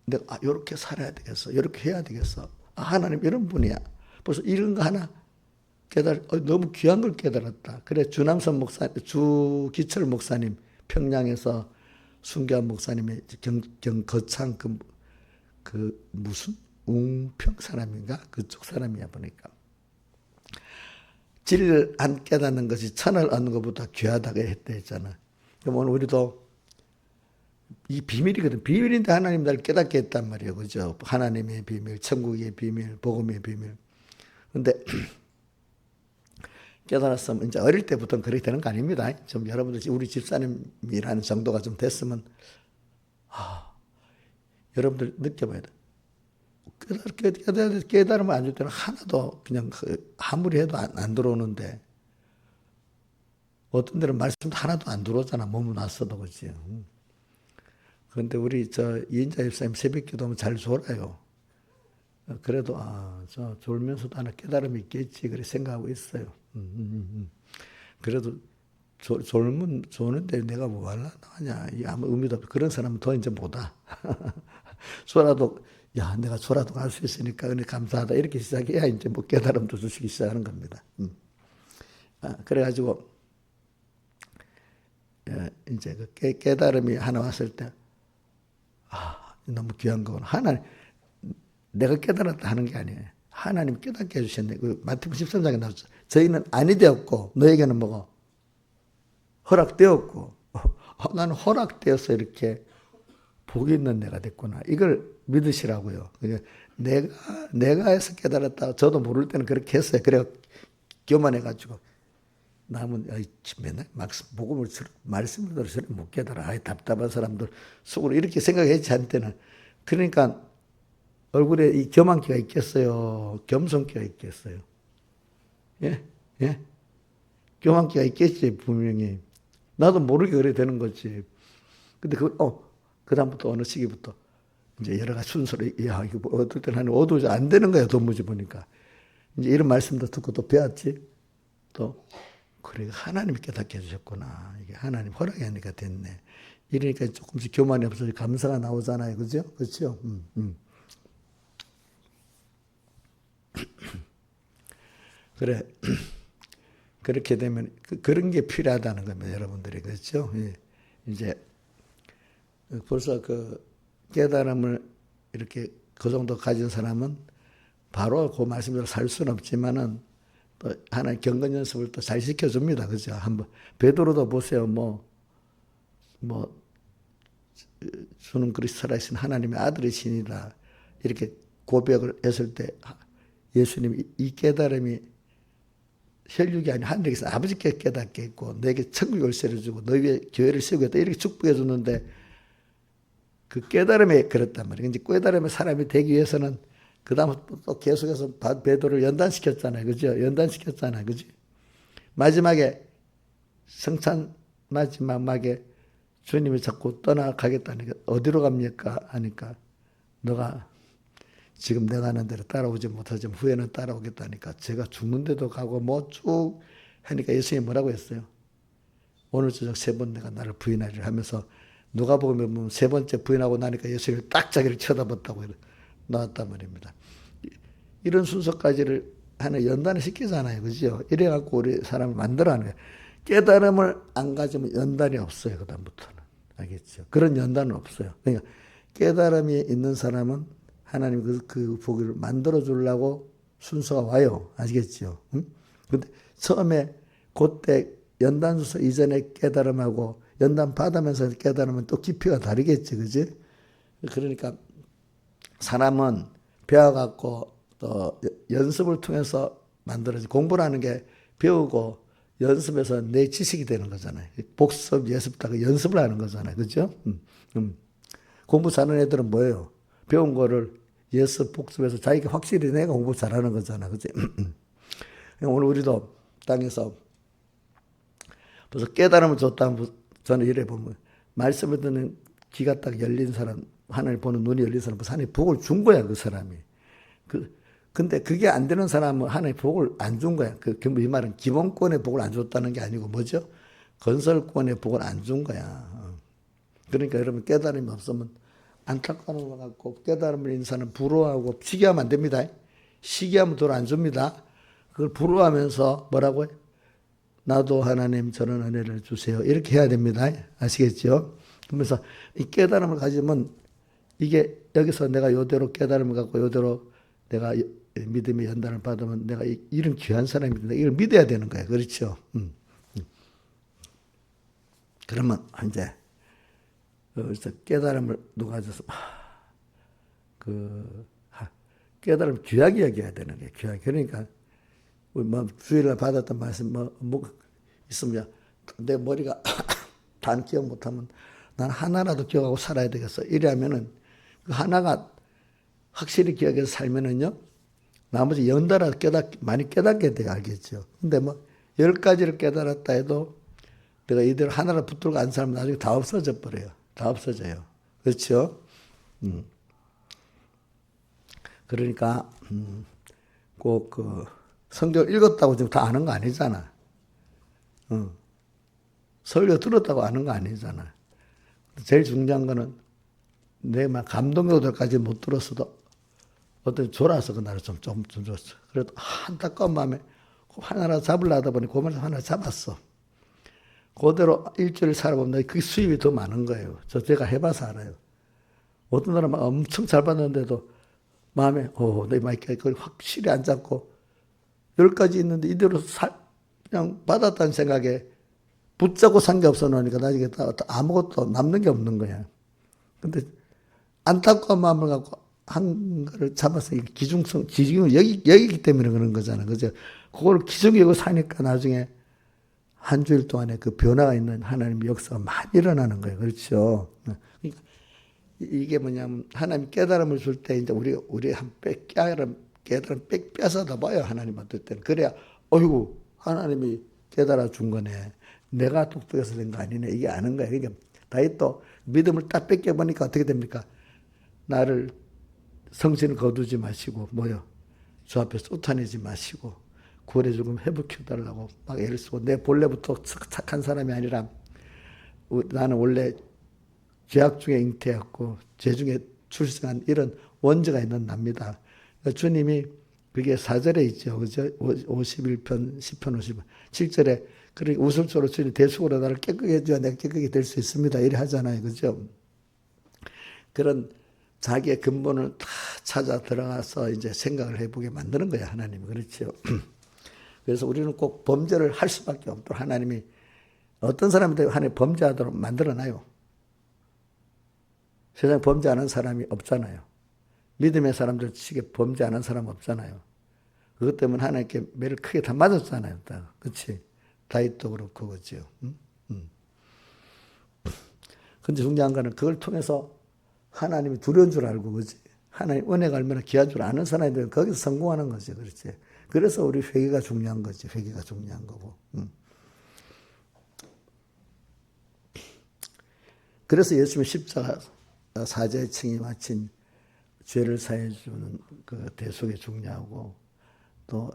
내가 이렇게 살아야 되겠어, 이렇게 해야 되겠어. 하나님 이런 분이야. 벌써 이런 거 하나 너무 귀한 걸 깨달았다. 그래 주남선 주기철 목사님 평양에서 순교한 목사님의 거창 그 무슨 웅평 사람인가 그쪽 사람이야 보니까 진리를 안 깨닫는 것이 천을 얻는 것보다 귀하다고 했잖아. 그럼 오늘 우리도 이 비밀이거든. 비밀인데 하나님 날 깨닫게 했단 말이에요. 그죠? 하나님의 비밀, 천국의 비밀, 복음의 비밀. 근데 깨달았으면 이제 어릴 때부터는 그렇게 되는 거 아닙니다. 좀 여러분들 우리 집사님이라는 정도가 좀 됐으면 여러분들 느껴봐야 돼. 깨달으면 안 줄 때는 하나도 그냥 아무리 해도 안 들어오는데 어떤 데는 말씀도 하나도 안 들어오잖아. 몸은 났어도 그렇지. 그런데 우리 이인자 집사님 새벽 기도하면 잘 졸아요. 그래도 저 졸면서도 하나 깨달음이 있겠지 그래 생각하고 있어요. 그래도 조는데 내가 뭐 하려 하냐 아무 의미도 없고 그런 사람은 더 이제 못와. 졸아도 내가 졸아도 갈 수 있으니까 은혜 감사하다 이렇게 시작해야 이제 뭐 깨달음도 주시기 시작하는 겁니다. 그래가지고 이제 그 깨달음이 하나 왔을 때 너무 귀한 거구나. 하나님 내가 깨달았다 하는 게 아니에요. 하나님 깨닫게 해주셨네. 그 마태복음 13장에 나왔죠. 저희는 아니 되었고 너에게는 뭐가 허락되었고 나는 허락되어서 이렇게 복이 있는 내가 됐구나. 이걸 믿으시라고요. 내가 해서 깨달았다. 저도 모를 때는 그렇게 했어요. 그래 교만해가지고 남은 맨날 복음을 말씀을 들어서 못 깨달아. 답답한 사람들 속으로 이렇게 생각했지 한때는. 그러니까 얼굴에 이 교만기가 있겠어요? 겸손기가 있겠어요? 예? 교만기가 있겠지, 분명히. 나도 모르게 그래 되는 거지. 근데 그다음부터 어느 시기부터 이제 여러 가지 순서로, 이거 뭐 어떨 때는 어두워져 안 되는 거야, 도무지 보니까. 이제 이런 말씀도 듣고 또 배웠지. 또, 그래, 하나님이 깨닫게 해주셨구나. 이게 하나님 허락이 하니까 됐네. 이러니까 조금씩 교만이 없어져 감사가 나오잖아요. 그죠? 그렇죠? 그래. 그렇게 되면 그런 게 필요하다는 겁니다. 여러분들이. 그렇죠? 예. 이제 벌써 그 깨달음을 이렇게 그 정도 가진 사람은 바로 그 말씀대로 살 수는 없지만은 또 하나의 경건 연습을 또 잘 시켜줍니다. 그죠? 한번 베드로도 보세요. 주는 그리스도 살아계신 하나님의 아들이시니라 이렇게 고백을 했을 때 예수님이 이 깨달음이 혈육이 아닌 하늘에서 아버지께 깨닫게 했고 너에게 천국 열쇠를 주고 너희 위에 교회를 세우겠다 이렇게 축복해 줬는데 그 깨달음에 그랬단 말이에요. 이제 깨달음의 사람이 되기 위해서는 그 다음에 또 계속해서 베드로를 연단시켰잖아요. 그죠? 그지? 마지막에 성찬 마지막에 주님이 자꾸 떠나가겠다니까 어디로 갑니까? 하니까 너가 지금 내가 하는 대로 따라오지 못하지만 후에는 따라오겠다니까 제가 죽는데도 가고 뭐 쭉 하니까 예수님이 뭐라고 했어요? 오늘 저녁 3번 내가 나를 부인하리라 하면서 누가복음에 보면 3번째 부인하고 나니까 예수님이 딱 자기를 쳐다봤다고 나왔단 말입니다. 이런 순서까지를 하나 연단을 시키잖아요. 그죠? 이래갖고 우리 사람을 만들어가는 거예요. 깨달음을 안 가지면 연단이 없어요. 그다음부터는. 알겠죠? 그런 연단은 없어요. 그러니까 깨달음이 있는 사람은 하나님 그 복을 만들어 주려고 순서가 와요. 아시겠죠? 응? 근데 처음에 그때 연단 순서 이전에 깨달음하고 연단 받으면서 깨달으면 또 깊이가 다르겠지. 그지? 그러니까 사람은 배워갖고 또 연습을 통해서 만들어지 공부라는 게 배우고 연습해서 내 지식이 되는 거잖아요. 복습, 예습다가 연습을 하는 거잖아요. 그죠? 공부 잘하는 애들은 뭐예요? 배운 거를 예습, 복습해서 자기가 확실히 내가 공부 잘하는 거잖아. 그지? 오늘 우리도 땅에서 벌써 깨달음을 줬다면 저는 이래 보면 말씀을 듣는 귀가 딱 열린 사람, 하나님 보는 눈이 열린 사람, 하나님 복을 준 거야, 그 사람이. 근데 그게 안 되는 사람은 하나님 복을 안 준 거야. 이 말은 기본권의 복을 안 줬다는 게 아니고 뭐죠? 건설권의 복을 안 준 거야. 그러니까 여러분 깨달음이 없으면 안타까운 것 같고 깨달음을 있는 사람은 부러워하고 시기하면 안 됩니다. 시기하면 돈 안 줍니다. 그걸 부러워하면서 뭐라고 해? 나도 하나님 저런 은혜를 주세요. 이렇게 해야 됩니다. 아시겠죠? 그러면서 이 깨달음을 가지면 이게 여기서 내가 요대로 깨달음을 갖고 요대로 내가 믿음의 연단을 받으면 내가 이런 귀한 사람이다. 이걸 믿어야 되는 거예요. 그렇죠? 그러면 이제 그래서 깨달음을 누가 줘서 깨달음 귀하게 여겨야 되는 거예요. 귀하게. 그러니까 뭐 주일날 받았던 말씀 뭐 있으면 내 머리가 단 기억 못하면 난 하나라도 기억하고 살아야 되겠어. 이래하면은 그 하나가 확실히 기억해서 살면은요 나머지 연달아 많이 깨닫게 돼요. 알겠죠? 근데 뭐 10가지를 깨달았다 해도 내가 이대로 하나를 붙들고 안 살면 나중에 다 없어져 버려요. 다 없어져요. 그렇죠? 그러니까 꼭 성경 읽었다고 지금 다 아는 거 아니잖아. 설교 들었다고 아는 거 아니잖아. 제일 중요한 거는 내가 감동요들까지 못 들었어도 어떤 졸아서 그날을 좀 줬어. 그래도 안타까운 마음에 하나 잡으려 하다 보니 고민을 하나 잡았어. 그대로 일주일 살아보면 그 수입이 더 많은 거예요. 제가 해봐서 알아요. 어떤 사람은 엄청 잘 받는데도 마음에 내 마이크가 그걸 확실히 안 잡고 10가지 있는데 이대로 그냥 받았다는 생각에 붙잡고 산 게 없어 놓으니까 나중에 아무것도 남는 게 없는 거야. 근데 안타까운 마음을 갖고 한 거를 잡아서 기중을 여기기 때문에 그런 거잖아. 그죠? 그걸 기중을 여기고 사니까 나중에 한 주일 동안에 그 변화가 있는 하나님의 역사가 많이 일어나는 거예요. 그렇죠? 그러니까 이게 뭐냐면 하나님 깨달음을 줄 때 이제 우리 한 깨달음 뺏어다 봐요. 하나님 받을 때는. 그래야 어이구 하나님이 깨달아 준 거네. 내가 똑똑해서 된 거 아니네. 이게 아는 거예요. 그러니까 다윗도 믿음을 딱 뺏겨보니까 어떻게 됩니까? 나를 성신을 거두지 마시고 주 앞에 쏟아내지 마시고 구원의 죽음 회복해달라고 막 애를 쓰고 내 본래부터 착한 사람이 아니라 나는 원래 죄악 중에 잉태였고 죄 중에 출생한 이런 원죄가 있는 납니다. 그러니까 주님이 그게 4절에 있죠. 그죠? 51편 10편 50편 7절에 그러니까 우슬초로 주님 대속으로 나를 깨끗게 해줘야 내가 깨끗게 될 수 있습니다. 이래 하잖아요. 그죠? 그런 자기의 근본을 다 찾아 들어가서 이제 생각을 해보게 만드는 거야. 하나님이. 그렇죠? 그래서 우리는 꼭 범죄를 할 수밖에 없도록 하나님이 어떤 사람들 하나님 범죄하도록 만들어놔요. 세상에 범죄하는 사람이 없잖아요. 믿음의 사람들 치게 범죄하는 사람 없잖아요. 그것 때문에 하나님께 매를 크게 다 맞았잖아요. 그렇지? 다윗도 그렇고 그렇죠. 근데 중요한 거는 그걸 통해서 하나님이 두려운 줄 알고 그렇지? 하나님 은혜가 얼마나 귀한 줄 아는 사람이 거기서 성공하는 거지. 그렇지? 그래서 우리 회개가 중요한 거지. 회개가 중요한 거고. 그래서 예수님의 십자가 사자의 칭이 마친 죄를 사해 주는 그 대속의 중요하고, 또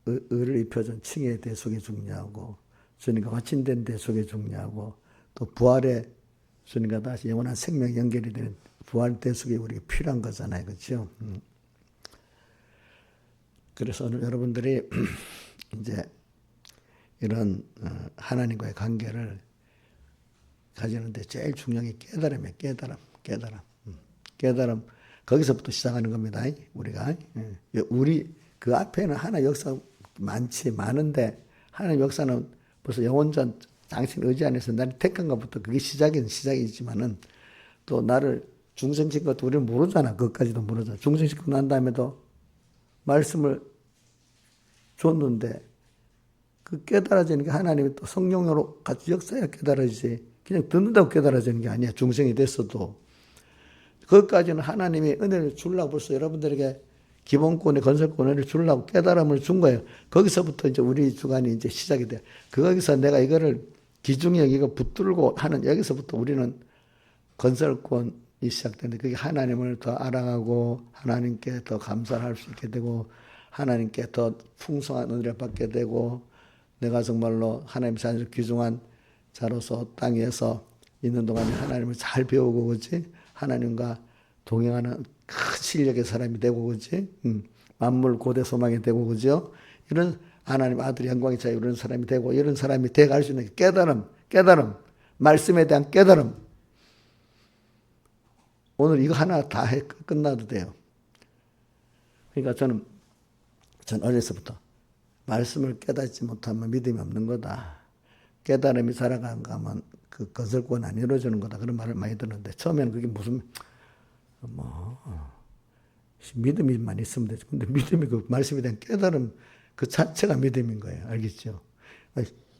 의를 입혀준 칭의 대속의 중요하고, 주님과 확신된 대속의 중요하고, 또 부활의 주님과 다시 영원한 생명 연결이 되는 부활 대속이 우리가 필요한 거잖아요. 그렇죠? 그래서 오늘 여러분들이 이제 이런 하나님과의 관계를 가지는데 제일 중요한 게 깨달음이에요. 깨달음. 거기서부터 시작하는 겁니다. 우리가. 우리 그 앞에는 하나님 역사 많은데, 하나님 역사는 벌써 영원전 당신 의지 안에서 나를 택한 것부터 그게 시작이지만은, 또 나를 중생시킨 것도 우리는 모르잖아. 그것까지도 모르잖아. 중생시키고 난 다음에도 말씀을 줬는데, 그 깨달아지는 게 하나님이 또 성령으로 같이 역사해야 깨달아지지, 그냥 듣는다고 깨달아지는 게 아니야. 중생이 됐어도. 그것까지는 하나님이 은혜를 주려고 벌써 여러분들에게 기본권의 건설권을 주려고 깨달음을 준 거예요. 거기서부터 이제 우리 주관이 이제 시작이 돼요. 거기서 내가 이거를 기중에 여기가 붙들고 하는, 여기서부터 우리는 건설권이 시작되는데, 그게 하나님을 더 알아가고 하나님께 더 감사를 할 수 있게 되고, 하나님께 더 풍성한 은혜를 받게 되고, 내가 정말로 하나님 자녀로 귀중한 자로서 땅 위에서 있는 동안에 하나님을 잘 배우고, 그렇지? 하나님과 동행하는 큰 실력의 사람이 되고, 그렇지? 만물 고대 소망이 되고, 그죠? 이런 하나님 아들의 영광의 자유 이런 사람이 되고, 이런 사람이 돼갈 수 있는 깨달음, 말씀에 대한 깨달음. 오늘 이거 하나 다 끝나도 돼요. 그러니까 전 어려서부터 말씀을 깨닫지 못하면 믿음이 없는 거다. 깨달음이 살아가면 그 건설권 안 이루어지는 거다. 그런 말을 많이 듣는데, 처음에는 그게 무슨 믿음이만 있으면 되지. 근데 믿음이 그 말씀에 대한 깨달음 그 자체가 믿음인 거예요. 알겠죠?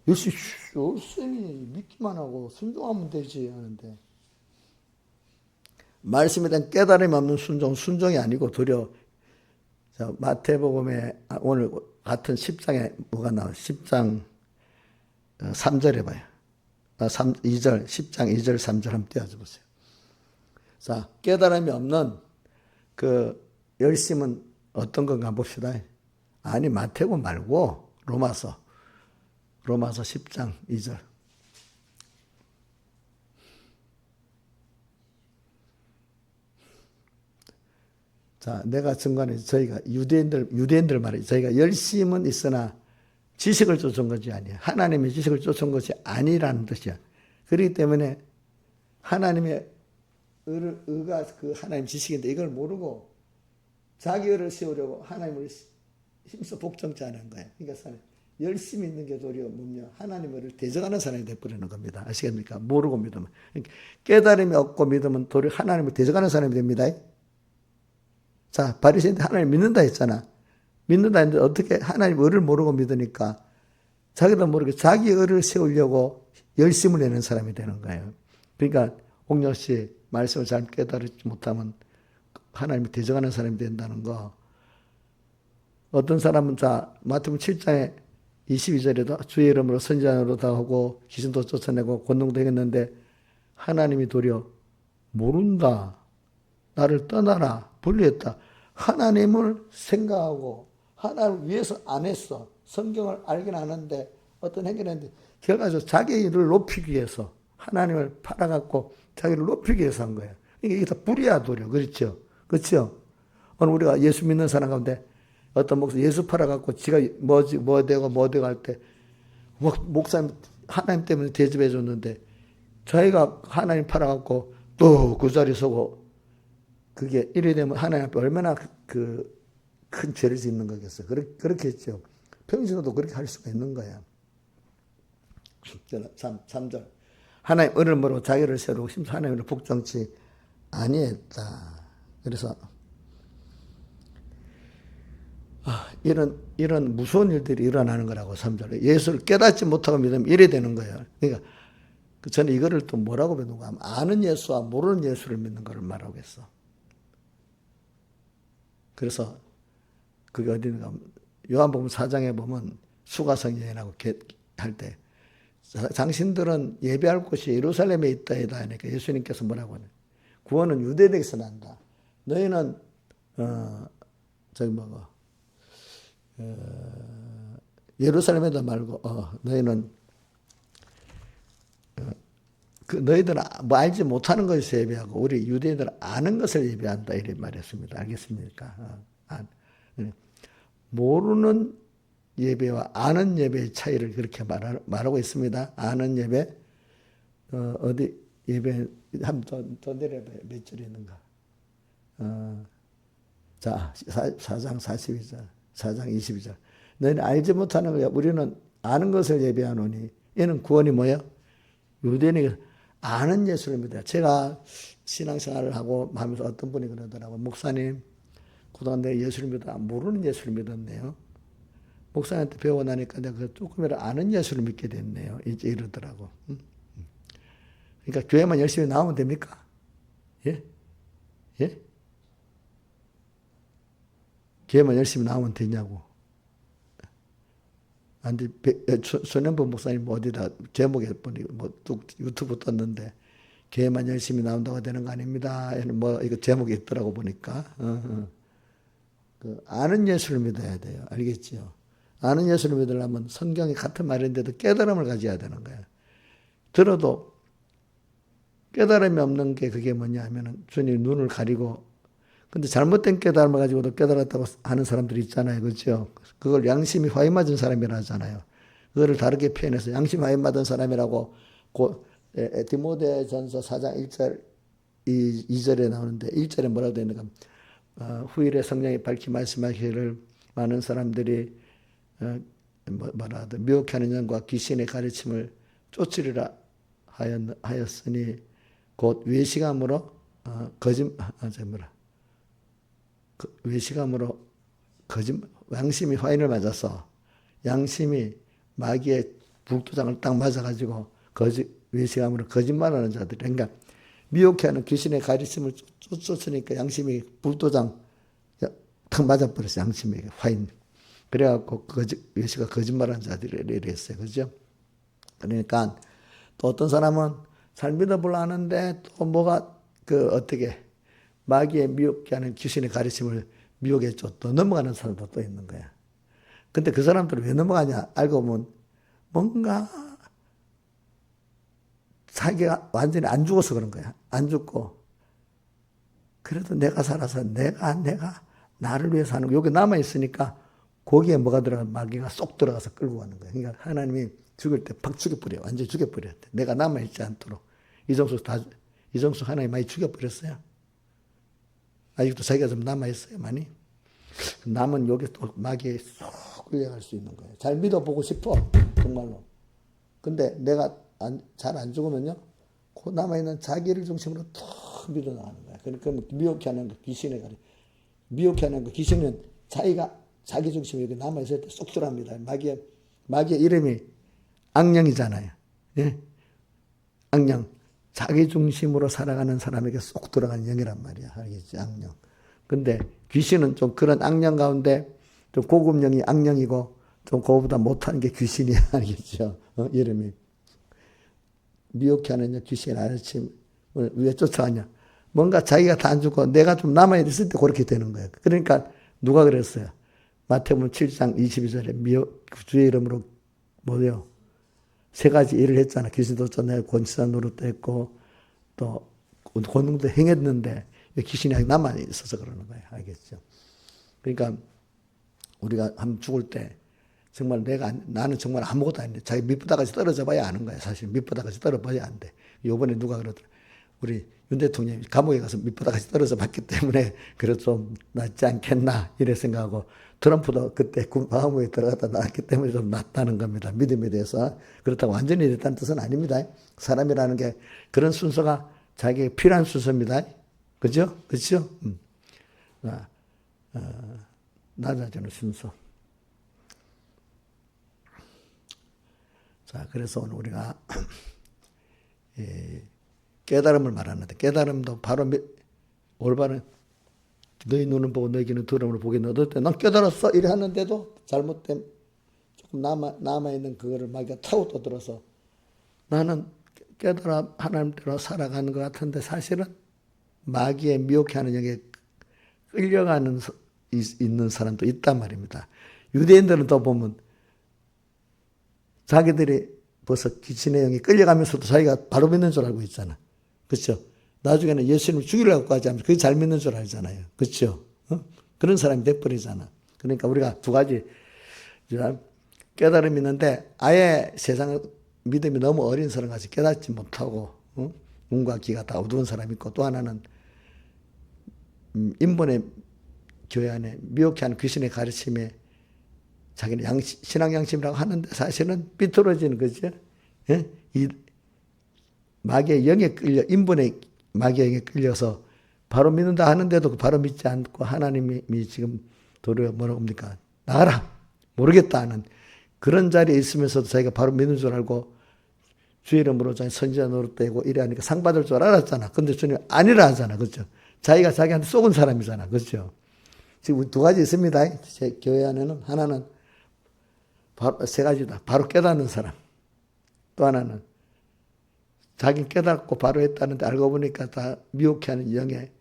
열심히 믿기만 하고 순종하면 되지 하는데, 말씀에 대한 깨달음이 없는 순종이 아니고 도리어, 자, 마태복음에 오늘 같은 10장에 뭐가 나와요? 10장 3절에 봐요. 2절, 10장 2절 3절 한번 띄워줘 보세요. 자, 깨달음이 없는 그 열심은 어떤 건가 봅시다. 아니, 마태복음 말고 로마서 10장 2절. 자, 내가 증거하는, 저희가 유대인들 말이에요. 저희가 열심은 있으나 지식을 쫓은 것이 아니야. 하나님의 지식을 쫓은 것이 아니라는 뜻이야. 그렇기 때문에 하나님의 의가 그 하나님 지식인데, 이걸 모르고 자기 의를 세우려고 하나님을 힘써 복종치 않은 거예요. 그러니까 열심히 있는 게 도리어 뭐냐, 하나님의 의를 대적하는 사람이 되어버리는 겁니다. 아시겠습니까? 모르고 믿으면. 깨달음이 없고 믿으면 도리어 하나님을 대적하는 사람이 됩니다. 자, 바리새인들 하나님 믿는다 했잖아. 믿는다 했는데 어떻게 하나님 의를 모르고 믿으니까 자기도 모르게 자기 의를 세우려고 열심을 내는 사람이 되는 거예요. 그러니까 옥녀 씨 말씀을 잘 깨달지 못하면 하나님이 대적하는 사람이 된다는 거. 어떤 사람은 자, 마태복음 7장에 22절에도 주의 이름으로 선지자로 다 하고 귀신도 쫓아내고 권능도 행했는데 하나님이 도리어 모른다. 나를 떠나라. 분리했다. 하나님을 생각하고 하나님을 위해서 안 했어. 성경을 알긴 아는데 어떤 행위를 했는데 결과적으로 자기 일을 높이기 위해서 하나님을 팔아갖고 자기를 높이기 위해서 한 거예요. 이게 다 불이야 도려. 그렇죠? 그렇죠? 오늘 우리가 예수 믿는 사람 가운데 어떤 목사 예수 팔아갖고 지가 뭐 되고 할 때 목사님 하나님 때문에 대접해 줬는데 자기가 하나님 팔아갖고 또 그 자리에 서고, 그게 이래 되면 하나님 앞에 얼마나 그 큰 죄를 짓는 거겠어요. 그렇게 했죠. 평신도도 그렇게 할 수가 있는 거야. 3절. 하나님 은혜를 모르고 자기를 세우고 심지어 하나님을 복종치 아니했다. 그래서 이런 무서운 일들이 일어나는 거라고. 3절. 예수를 깨닫지 못하고 믿으면 이래 되는 거예요. 그러니까 저는 이거를 또 뭐라고 배우는가 하면 아는 예수와 모르는 예수를 믿는 거를 말하고 있어. 그래서 그게 어디인가 하면 요한복음 4장에 보면 수가성 여인하고 할 때 당신들은 예배할 곳이 예루살렘에 있다이다 하니까 예수님께서 뭐라고 하냐. 구원은 유대인에게서 난다. 너희는 예루살렘에다 말고 너희는 너희들은 뭐 알지 못하는 것을 예배하고 우리 유대인들은 아는 것을 예배한다 이렇게 말했습니다. 알겠습니까? 모르는 예배와 아는 예배의 차이를 그렇게 말하고 있습니다. 아는 예배 어디 예배 한번 더 내려봐. 몇 절에 있는가? 자, 4장 42절, 4장 22절. 너희는 알지 못하는 거야. 우리는 아는 것을 예배하노니 얘는 구원이 뭐예요? 유대인에게 아는 예수를 믿어요. 제가 신앙생활을 하고 하면서 어떤 분이 그러더라고요. 목사님, 그동안 내가 예수를 믿어 모르는 예수를 믿었네요. 목사님한테 배우고 나니까 내가 조금이라도 아는 예수를 믿게 됐네요. 이제 이러더라고. 그러니까 교회만 열심히 나오면 됩니까? 예? 예? 교회만 열심히 나오면 되냐고. 안돼 손현보 목사님 어디다 제목에 보니 뚝 유튜브 떴는데 교회만 열심히 나온다고 되는 거 아닙니다. 뭐 이거 제목이 있더라고 보니까. 그 아는 예수를 믿어야 돼요. 알겠죠? 아는 예수를 믿으려면 성경이 같은 말인데도 깨달음을 가져야 되는 거예요. 들어도 깨달음이 없는 게 그게 뭐냐 하면은 주님 눈을 가리고 근데 잘못된 깨달음을 가지고도 깨달았다고 하는 사람들이 있잖아요. 그렇죠? 그걸 양심이 화이 맞은 사람이라 하잖아요. 그거를 다르게 표현해서 양심 화이 맞은 사람이라고 디모데전서 4장 1절 2절에 나오는데 1절에 뭐라고 되어 있는가? 후일에 성령이 밝히 말씀하기를 많은 사람들이 뭐라 하든 미혹하는 영과 귀신의 가르침을 쫓으리라 하였으니 곧 외식함으로 외식함으로 양심이 화인을 맞아서 양심이 마귀의 북도장을 딱 맞아가지고 외식함으로 거짓말하는 자들. 그러니까 미혹해하는 귀신의 가르침을 쫓으니까 양심이 불도장 탁 맞아버렸어요. 양심이 화인. 그래갖고 외식가 거짓말하는 자들이 이랬어요. 그죠? 그러니까 또 어떤 사람은 잘 믿어보려 하는데 또 뭐가 어떻게 마귀의 미혹게 하는 귀신의 가르침을 미혹에 또 넘어가는 사람도 또 있는 거야. 근데 그 사람들은 왜 넘어가냐? 알고 보면 뭔가 자기가 완전히 안 죽어서 그런 거야. 안 죽고 그래도 내가 살아서 내가 나를 위해서 하는 거 여기 남아있으니까 거기에 뭐가 들어가 마귀가 쏙 들어가서 끌고 가는 거야. 그러니까 하나님이 죽을 때 팍 죽여버려. 완전히 죽여버려야 돼. 내가 남아있지 않도록. 이정수 하나님 많이 죽여버렸어요. 아직도 자기가 좀 남아있어요. 많이. 남은 여기 또 마귀에 쏙 끌려갈 수 있는 거예요. 잘 믿어보고 싶어. 정말로. 근데 내가 잘 안 죽으면요. 그 남아있는 자기를 중심으로 턱 밀어나가는 거야. 그러니까 미혹해 하는 거 귀신의 가리. 미혹해 하는 거 귀신은 자기 중심이 여기 남아있을 때 쏙 들어갑니다. 마귀의 이름이 악령이잖아요. 예? 악령. 자기 중심으로 살아가는 사람에게 쏙 들어가는 영이란 말이야. 알겠지? 악령. 근데 귀신은 좀 그런 악령 가운데 좀 고급 영이 악령이고 좀 그거보다 못하는 게 귀신이야. 알겠죠? 이름이. 미혹해 하는 귀신의 가르침을 왜 쫓아가냐. 뭔가 자기가 다 안 죽고 내가 좀 남아있을 때 그렇게 되는 거예요. 그러니까 누가 그랬어요? 마태복음 7장 22절에 주의 이름으로 뭐예요? 세 가지 일을 했잖아. 귀신도 쫓아내고 권치사 노릇도 했고 또 권능도 행했는데 귀신이 아직 남아 있어서 그러는 거예요. 알겠죠? 그러니까 우리가 한번 죽을 때 정말 나는 정말 아무것도 아닌데 자기 밑바닥까지 떨어져 봐야 아는 거야. 사실 밑바닥까지 떨어져봐야 안 돼. 요번에 누가 그러더라. 우리 윤 대통령이 감옥에 가서 밑바닥까지 떨어져 봤기 때문에 그래도 좀 낫지 않겠나 이래 생각하고 트럼프도 그때 감옥에 들어갔다 나왔기 때문에 좀 낫다는 겁니다. 믿음에 대해서. 그렇다고 완전히 됐다는 뜻은 아닙니다. 사람이라는 게 그런 순서가 자기에게 필요한 순서입니다. 그죠? 그죠? 낮아지는 순서. 자, 그래서 오늘 우리가 깨달음을 말하는데 깨달음도 바로 올바른 너희 눈은 보고 너희 귀는 들음으로 보겠노. 난 깨달았어 이래 하는데도 잘못된 조금 남아있는 그거를 마귀가 타고 또 들어서 나는 깨달아 하나님대로 살아가는 것 같은데 사실은 마귀의 미혹해 하는 영에 끌려가는 있는 사람도 있단 말입니다. 유대인들은 또 보면 자기들이 벌써 귀신의 영이 끌려가면서도 자기가 바로 믿는 줄 알고 있잖아. 그렇죠? 나중에는 예수님을 죽이려고 하지 않으면 그게 잘 믿는 줄 알잖아요. 그렇죠? 그런 사람이 돼버리잖아. 그러니까 우리가 두 가지 깨달음이 있는데 아예 세상 믿음이 너무 어린 사람같이 깨닫지 못하고 눈과 귀가 다 어두운 사람이 있고, 또 하나는 인본의 교회 안에 미혹해하는 귀신의 가르침에 자기는 신앙 양심이라고 하는데 사실은 삐뚤어지는 거죠. 예? 이 마귀의 영에 끌려, 인본의 마귀의 영에 끌려서 바로 믿는다 하는데도 바로 믿지 않고 하나님이 지금 도리어 뭐라고 합니까? 나가라! 모르겠다 하는 그런 자리에 있으면서도 자기가 바로 믿는 줄 알고 주의 이름으로 자기 선지자 노릇되고 이래 하니까 상 받을 줄 알았잖아. 근데 주님 아니라 하잖아. 그렇죠? 자기가 자기한테 속은 사람이잖아. 그렇죠? 지금 두 가지 있습니다. 제 교회 안에는 하나는 바로 세 가지다. 바로 깨닫는 사람. 또 하나는 자기 깨닫고 바로 했다는데 알고 보니까 다 미혹해하는 영에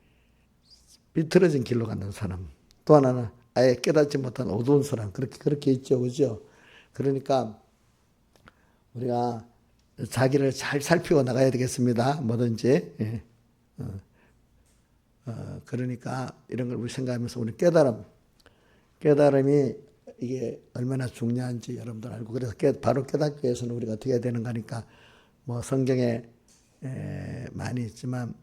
비틀어진 길로 가는 사람. 또 하나는 아예 깨닫지 못한 어두운 사람. 그렇게 있죠. 그죠? 그러니까 우리가 자기를 잘 살피고 나가야 되겠습니다. 뭐든지. 예. 그러니까 이런 걸 우리 생각하면서 우리 깨달음이 이게 얼마나 중요한지 여러분들 알고, 그래서 바로 깨닫기 위해서는 우리가 어떻게 해야 되는가 하니까 뭐 성경에 많이 있지만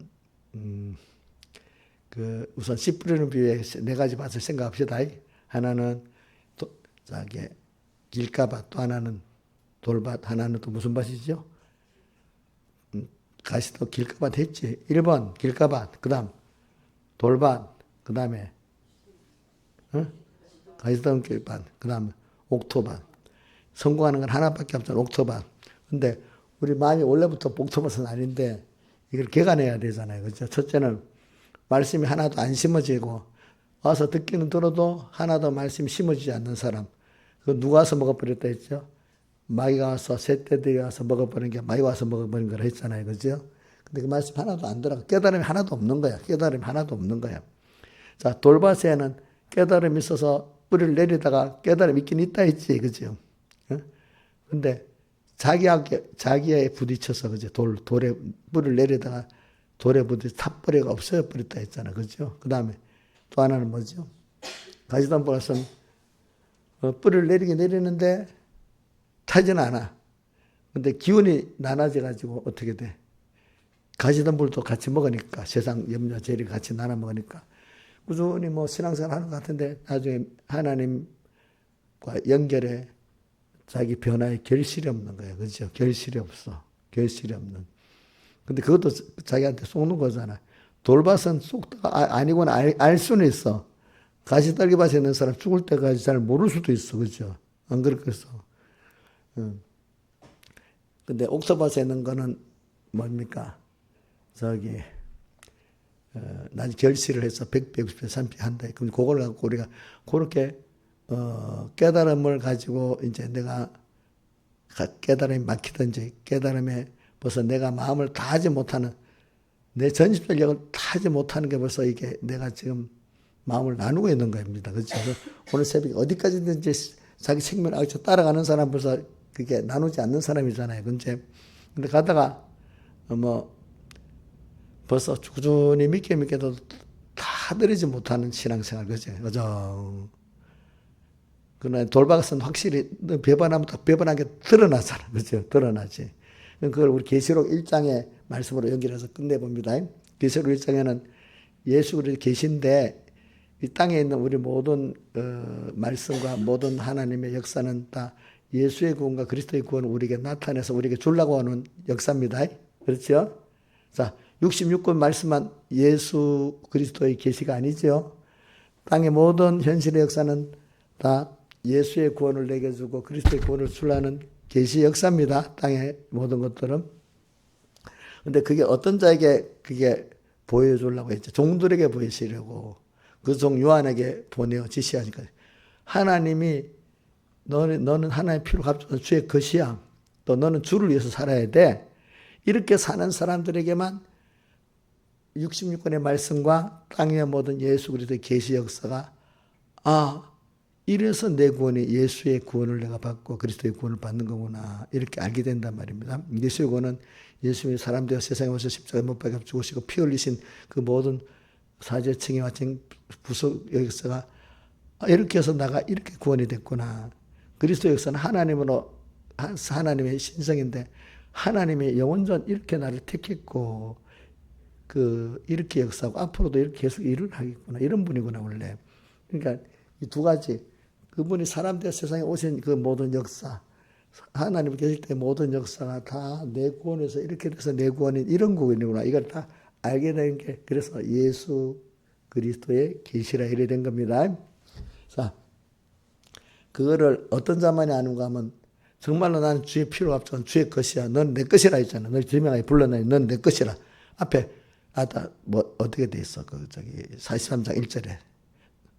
그 우선 씨 뿌리는 비유에 네 가지 밭을 생각합시다. 하나는 길가밭, 또 하나는 돌밭, 하나는 또 무슨 밭이죠? 가시도 길가밭 했지. 1번 길가밭, 그 다음 돌밭, 그 다음에 가시던 길밭, 그 다음 옥토밭. 성공하는 건 하나밖에 없잖아. 옥토밭. 근데 우리 마음이 원래부터 옥토밭은 아닌데 이걸 개간해야 되잖아요. 그렇죠? 첫째는 말씀이 하나도 안 심어지고 와서 듣기는 들어도 하나도 말씀이 심어지지 않는 사람. 그 누가 와서 먹어버렸다 했죠? 마귀가 와서 셋대들이 와서 먹어버린 게 마귀가 와서 먹어버린 거라 했잖아요. 그죠? 근데 그 말씀 하나도 안 들어가. 깨달음이 하나도 없는 거야. 깨달음이 하나도 없는 거야. 자, 돌밭에는 깨달음이 있어서 뿌리를 내리다가 깨달음이 있긴 있다 했지. 그죠? 근데 자기에 부딪혀서, 그죠? 돌에 뿌리를 내리다가 돌에 부딪혀 탑뿌리가 없어져 버렸다 했잖아. 그죠? 그 다음에 또 하나는 뭐죠? 가시덤불은 뿌리를 내리긴 내리는데 타지는 않아. 근데 기운이 나눠져가지고 어떻게 돼? 가시덤불도 같이 먹으니까, 세상 염려, 재리 같이 나눠 먹으니까 꾸준히 뭐 신앙생활 하는 것 같은데 나중에 하나님과 연결해 자기 변화에 결실이 없는 거예요. 그렇죠? 결실이 없어. 결실이 없는. 근데 그것도 자기한테 속는 거잖아. 돌밭은 쏙다가 아니구나 알 수는 있어. 가시떨기밭에 있는 사람 죽을 때까지 잘 모를 수도 있어. 그렇죠? 안 그렇겠어. 근데 옥토밭에 있는 거는 뭡니까? 난 결실을 해서 100배, 60배, 30배 한다. 그럼 그걸 갖고 우리가 그렇게 깨달음을 가지고 이제 내가 깨달음이 막히든지 깨달음에 벌써 내가 마음을 다하지 못하는, 내 전심전력을 다하지 못하는 게 벌써 이게 내가 지금 마음을 나누고 있는 겁니다. 그렇죠? 오늘 새벽에 어디까지든지 자기 생명을 아주 따라가는 사람 벌써 그게 나누지 않는 사람이잖아요. 근데 가다가 벌써 꾸준히 믿게도 다 들이지 못하는 신앙생활, 그죠? 그러나 돌밭은 확실히 배반하면 딱 배반하게 드러나잖아. 그죠? 드러나지. 그걸 우리 계시록 1장의 말씀으로 연결해서 끝내봅니다. 계시록 1장에는 예수 그리스도 계신데 이 땅에 있는 우리 모든 말씀과 모든 하나님의 역사는 다 예수의 구원과 그리스도의 구원을 우리에게 나타내서 우리에게 주려고 하는 역사입니다. 그렇죠? 자, 66권 말씀만 예수 그리스도의 계시가 아니죠. 땅의 모든 현실의 역사는 다 예수의 구원을 내게 주고 그리스도의 구원을 주려는 계시 역사입니다. 땅의 모든 것들은. 근데 그게 어떤 자에게 그게 보여주려고 했죠. 종들에게 보이시려고. 그 종 요한에게 보내어 지시하니까 하나님이 너는 하나님의 피로 값주는 주의 것이야. 또 너는 주를 위해서 살아야 돼. 이렇게 사는 사람들에게만 66권의 말씀과 땅의 모든 예수 그리스도의 계시 역사가 이래서 내 구원이 예수의 구원을 내가 받고 그리스도의 구원을 받는 거구나 이렇게 알게 된단 말입니다. 예수의 구원은 예수님이 사람 되어 세상에 오셔서 십자가에 못 박혀 죽으시고 피 흘리신 그 모든 사제층에 마친 구속 역사가 이렇게 해서 나가 이렇게 구원이 됐구나. 그리스도 역사는 하나님의 신성인데 하나님의 영원전 이렇게 나를 택했고 이렇게 역사하고 앞으로도 이렇게 계속 일을 하겠구나. 이런 분이구나 원래. 그러니까 이 두 가지 그분이 사람 되어 세상에 오신 그 모든 역사 하나님 계실 때 모든 역사가 다 내 구원에서 이렇게 돼서 내 구원인 이런 구원이구나. 이걸 다 알게 된 게 그래서 예수 그리스도의 계시라 이래 된 겁니다. 자, 그거를 어떤 자만이 아는가 하면 정말로 나는 주의 피로 값은 주의 것이야. 넌 내 것이라 했잖아. 널 지명하게 불러내니 넌 내 것이라. 앞에 어떻게 돼 있어? 43장 1절에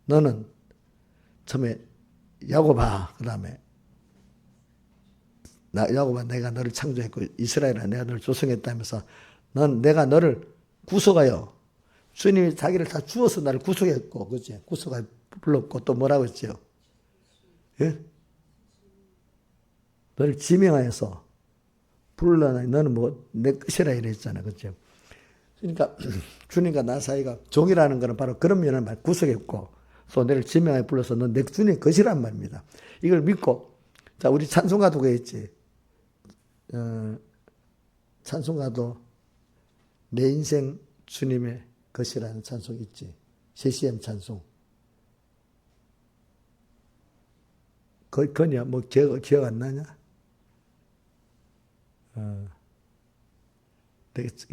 너는 처음에 야곱아 그 다음에 야곱아 내가 너를 창조했고 이스라엘아 내가 너를 조성했다면서 내가 너를 구속하여 주님이 자기를 다 주어서 나를 구속했고 그치? 구속하여 불렀고 또 뭐라고 했지요? 예? 너를 지명하여서 불러내 너는 뭐 내 것이라 이랬잖아 그치? 그러니까 주님과 나 사이가 종이라는 것은 바로 그런 면을 말 구속했고 또 너를 지명하여 불러서 넌 내 주님의 것이란 말입니다. 이걸 믿고 자 우리 찬송가도 그랬지. 찬송가도 내 인생 주님의 것이라는 찬송 있지. CCM 찬송. 그거냐 뭐 기억 안 나냐?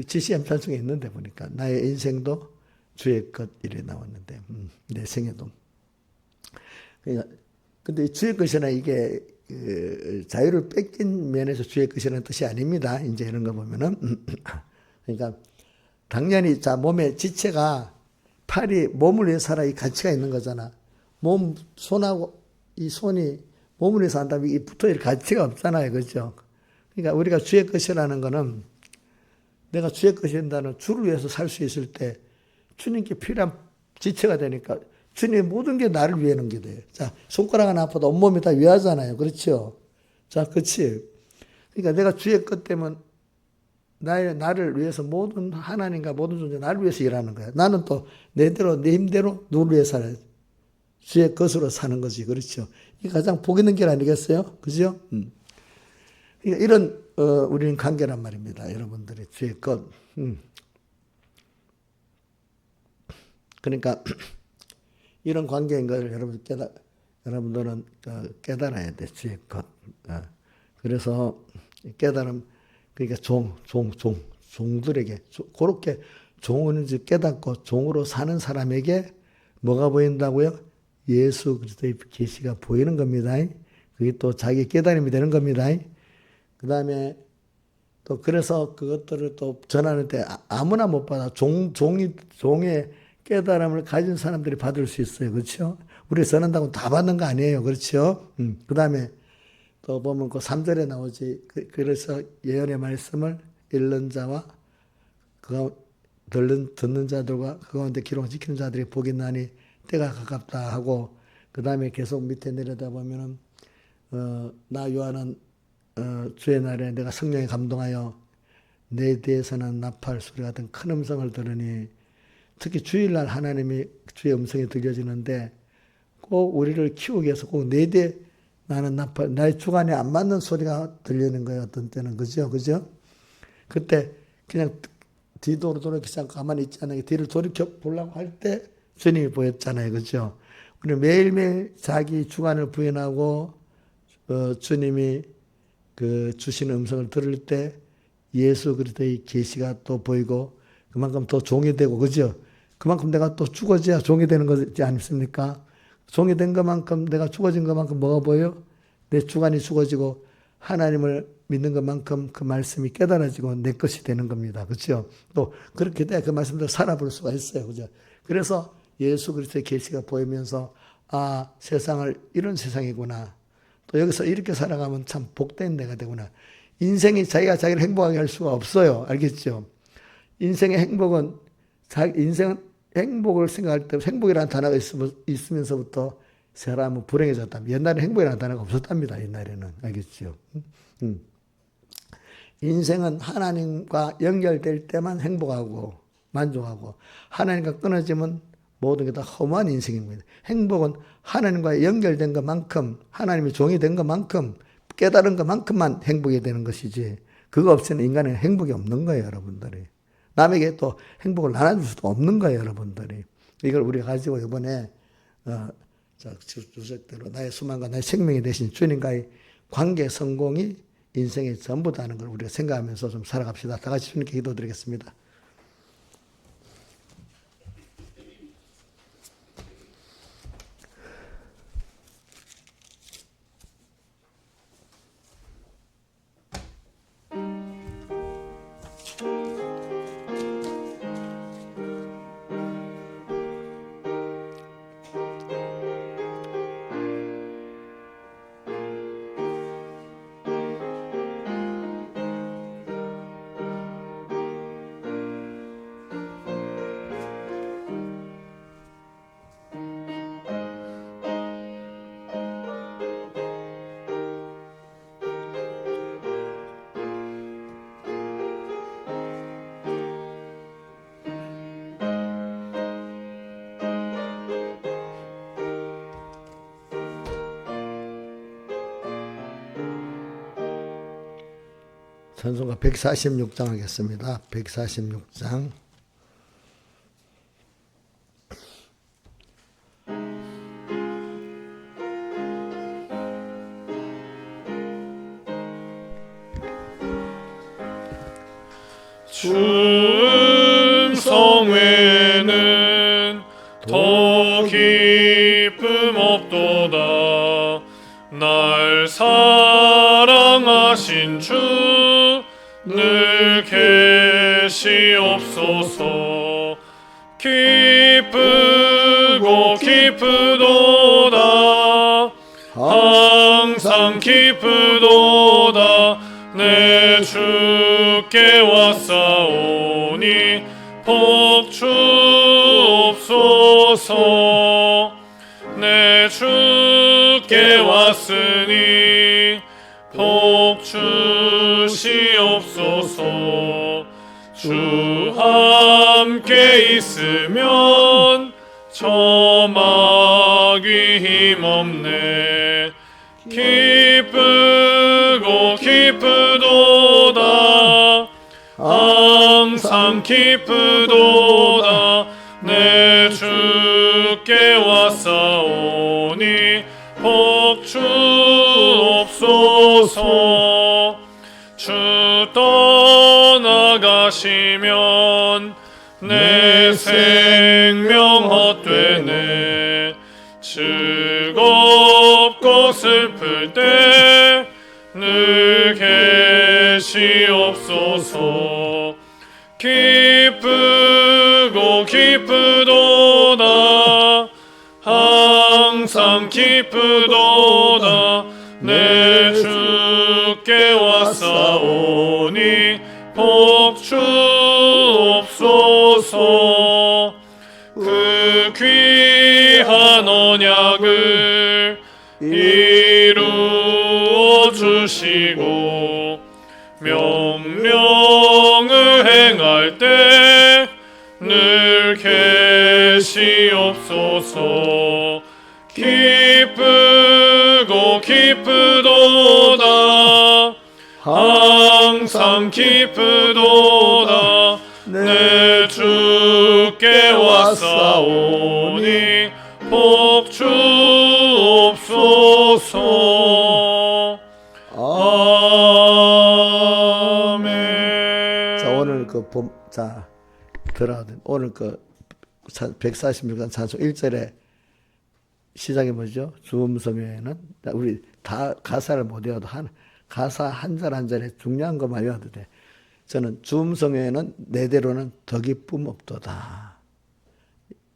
CCM 찬송에 있는데 보니까 나의 인생도 주의 것 이래 나왔는데 내 생애도. 그러니까 근데 주의 것이나 이게 자유를 뺏긴 면에서 주의 것이라는 뜻이 아닙니다. 이제 이런 거 보면은 그러니까 당연히 자 몸의 지체가 팔이 몸을 위해 살아 이 가치가 있는 거잖아. 손하고 이 손이 몸을 위해서 한다면 이 붙어 있을 가치가 없잖아요, 그렇죠? 그러니까 우리가 주의 것이라는 거는 내가 주의 것이 된다는 주를 위해서 살 수 있을 때 주님께 필요한 지체가 되니까 주님의 모든 게 나를 위해 놓은 게 돼요. 자, 손가락 하나 아파도 온몸이 다 위하잖아요. 그렇죠? 자, 그치? 그러니까 내가 주의 것 때문에 나를 위해서 모든 하나님과 모든 존재 나를 위해서 일하는 거야. 나는 또 내대로 내 힘대로 누구를 위해 살아야 돼. 주의 것으로 사는 거지. 그렇죠? 이게 가장 복 있는 길 아니겠어요? 그죠? 그러니까 이런 우리는 관계란 말입니다. 여러분들의 주의 것. 그러니까 이런 관계인 걸 여러분들은 깨달아야 돼. 주의 것. 그래서 깨달음 그러니까 종들에게 그렇게 종은 깨닫고 종으로 사는 사람에게 뭐가 보인다고요? 예수 그리스도의 계시가 보이는 겁니다. 그게 또 자기 깨달음이 되는 겁니다. 그 다음에 또 그래서 그것들을 또 전하는데 아무나 못 받아. 종의 깨달음을 가진 사람들이 받을 수 있어요. 그렇죠? 우리 전한다고 다 받는 거 아니에요. 그렇죠? 그 다음에 또 보면 그 3절에 나오지. 그래서 예언의 말씀을 읽는 자와 듣는 자들과 그 가운데 기록을 지키는 자들이 복이 나니 때가 가깝다 하고 그 다음에 계속 밑에 내려다 보면은 나 요한은 주의 날에 내가 성령에 감동하여 내 뒤에서는 나팔 소리 같은 큰 음성을 들으니 특히 주일날 하나님이 주의 음성이 들려지는데 꼭 우리를 키우기 위해서 꼭 내 뒤에 나는 나팔 나의 주관에 안 맞는 소리가 들리는 거예요. 어떤 때는 그죠? 그때 그냥 뒤돌아돌아 그냥 가만히 있지 않아요. 뒤를 돌이켜 보려고 할 때 주님이 보였잖아요. 그죠? 우리 매일매일 자기 주관을 부인하고 주님이 그 주시는 음성을 들을 때 예수 그리스도의 계시가 또 보이고 그만큼 더 종이 되고 그죠? 그만큼 내가 또 죽어져야 종이 되는 거지 않습니까? 종이 된 것만큼 내가 죽어진 것만큼 뭐가 보여요? 내 주관이 죽어지고 하나님을 믿는 것만큼 그 말씀이 깨달아지고 내 것이 되는 겁니다. 그렇죠? 또 그렇게 돼 그 말씀대로 살아볼 수가 있어요. 그죠? 그래서 예수 그리스도의 계시가 보이면서 세상을 이런 세상이구나. 또 여기서 이렇게 살아가면 참 복된 내가 되구나. 인생이 자기가 자기를 행복하게 할 수가 없어요. 알겠죠? 인생의 행복은, 인생은 행복을 생각할 때 행복이라는 단어가 있으면서부터 사람은 불행해졌다. 옛날에 행복이라는 단어가 없었답니다. 옛날에는. 알겠죠? 인생은 하나님과 연결될 때만 행복하고 만족하고, 하나님과 끊어지면 모든 게 다 허무한 인생입니다. 행복은 하나님과 연결된 것만큼, 하나님의 종이 된 것만큼, 깨달은 것만큼만 행복이 되는 것이지, 그거 없이는 인간은 행복이 없는 거예요, 여러분들이. 남에게 또 행복을 나눠줄 수도 없는 거예요, 여러분들이. 이걸 우리가 가지고 이번에 주석대로 나의 소망과 나의 생명이 되신 주님과의 관계 성공이 인생의 전부다는 걸 우리가 생각하면서 좀 살아갑시다. 다 같이 주님께 기도드리겠습니다. 찬송가 146장 하겠습니다. 146장. 주 성회는 더 기쁨 없도다. 날 사랑하신 주 늘 계시옵소서. 기쁘고 기쁘도다. 항상 기쁘도다. 내 주께 왔사오니 복주옵소서. 내 주께 왔으니 복주시옵소서. 주 함께 있으면 저마귀 힘없네. 기쁘고 기쁘도다. 항상 기쁘도다. 내 주께 왔사오니 복주옵소서. 주 떠나가시면 내 생명 헛되네. 즐겁고 슬플 때 늘 계시옵소서. 기쁘고 기쁘도다. 항상 기쁘도다. 내 주께 왔사오니 복주옵소서. 그 귀한 언약을 이루어 주시고 명령을 행할 때 늘 계시옵소서. 기쁘고 기쁘도다. 항상 기쁘도다. 내 주께 왔사오니 복주옵소서. 아멘. 자, 오늘 오늘 146장 찬송 1절에 시작이 뭐죠? 주음성회는, 우리 다 가사를 못 외워도 가사 한 절 한 절에 중요한 것만 외워도 돼. 저는 주음성회는 내대로는 더 기쁨 없도다.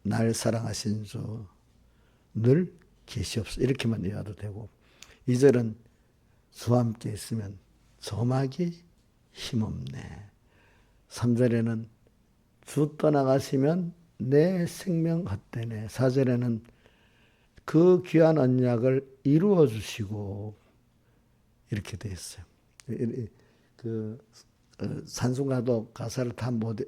날 사랑하신 주 늘 계시옵소서. 이렇게만 외워도 되고, 2절은 주와 함께 있으면 조막이 힘없네. 3절에는 주 떠나가시면 내 생명 헛되네. 4절에는 그 귀한 언약을 이루어 주시고 이렇게 돼 있어요. 산송가도 가사를 다 못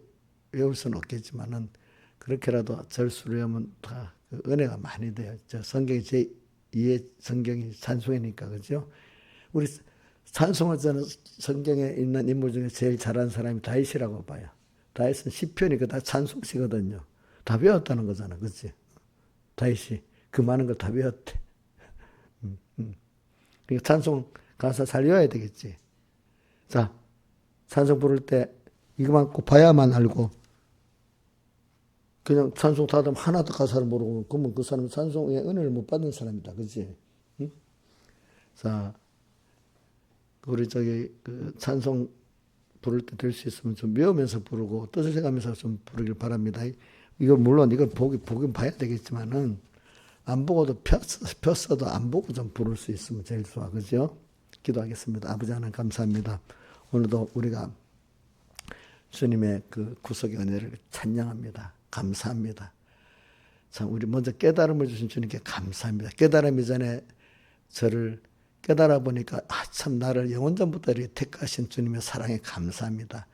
외울 수는 없겠지만은 그렇게라도 절수를 하면 다 은혜가 많이 돼요. 저 성경이 제2의 성경이 찬송이니까 그죠? 우리 찬송을 저는 성경에 있는 인물 중에 제일 잘하는 사람이 다윗이라고 봐요. 다윗은 시편이니까 다 찬송시거든요. 다 배웠다는 거잖아, 그렇지? 다윗이 그 많은 걸 다 배웠대. 그러니까 찬송 가사 잘 외워야 되겠지. 자, 찬송 부를 때 이것만 꼭 봐야만 알고 그냥 찬송 다 하면 하나도 가사를 모르고 그러면 그 사람은 찬송의 은혜를 못 받는 사람이다, 그렇지? 응? 자, 우리 그 찬송 부를 때 될 수 있으면 좀 외우면서 부르고 뜻을 생각하면서 좀 부르길 바랍니다. 이거 물론 이걸 보긴 봐야 되겠지만은 안 보고도 폈어도 안 보고 좀 부를 수 있으면 제일 좋아, 그죠? 기도하겠습니다. 아버지 하나님 감사합니다. 오늘도 우리가 주님의 그 구속의 은혜를 찬양합니다. 감사합니다. 참 우리 먼저 깨달음을 주신 주님께 감사합니다. 깨달음 이전에 저를 깨달아 보니까 참 나를 영원전부터 이렇게 택하신 주님의 사랑에 감사합니다.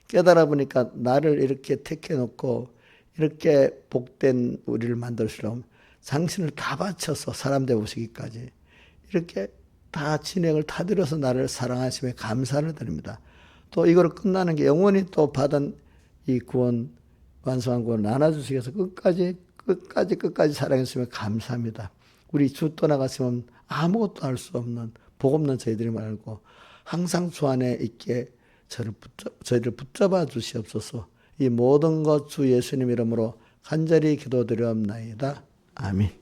깨달아 보니까 나를 이렇게 택해 놓고 이렇게 복된 우리를 만들시려면 당신을 다 바쳐서 사람 되오시기까지 이렇게 다 진행을 다 들여서 나를 사랑하심에 감사를 드립니다. 또 이걸 끝나는 게 영원히 또 받은 이 구원 완성한 구원을 나눠주시기 위해서 끝까지 사랑했으면 감사합니다. 우리 주 떠나갔으면 아무것도 할 수 없는 복 없는 저희들이 말고 항상 주 안에 있게 저희를 붙잡아 주시옵소서. 이 모든 것 주 예수님 이름으로 간절히 기도드리옵나이다. 아멘.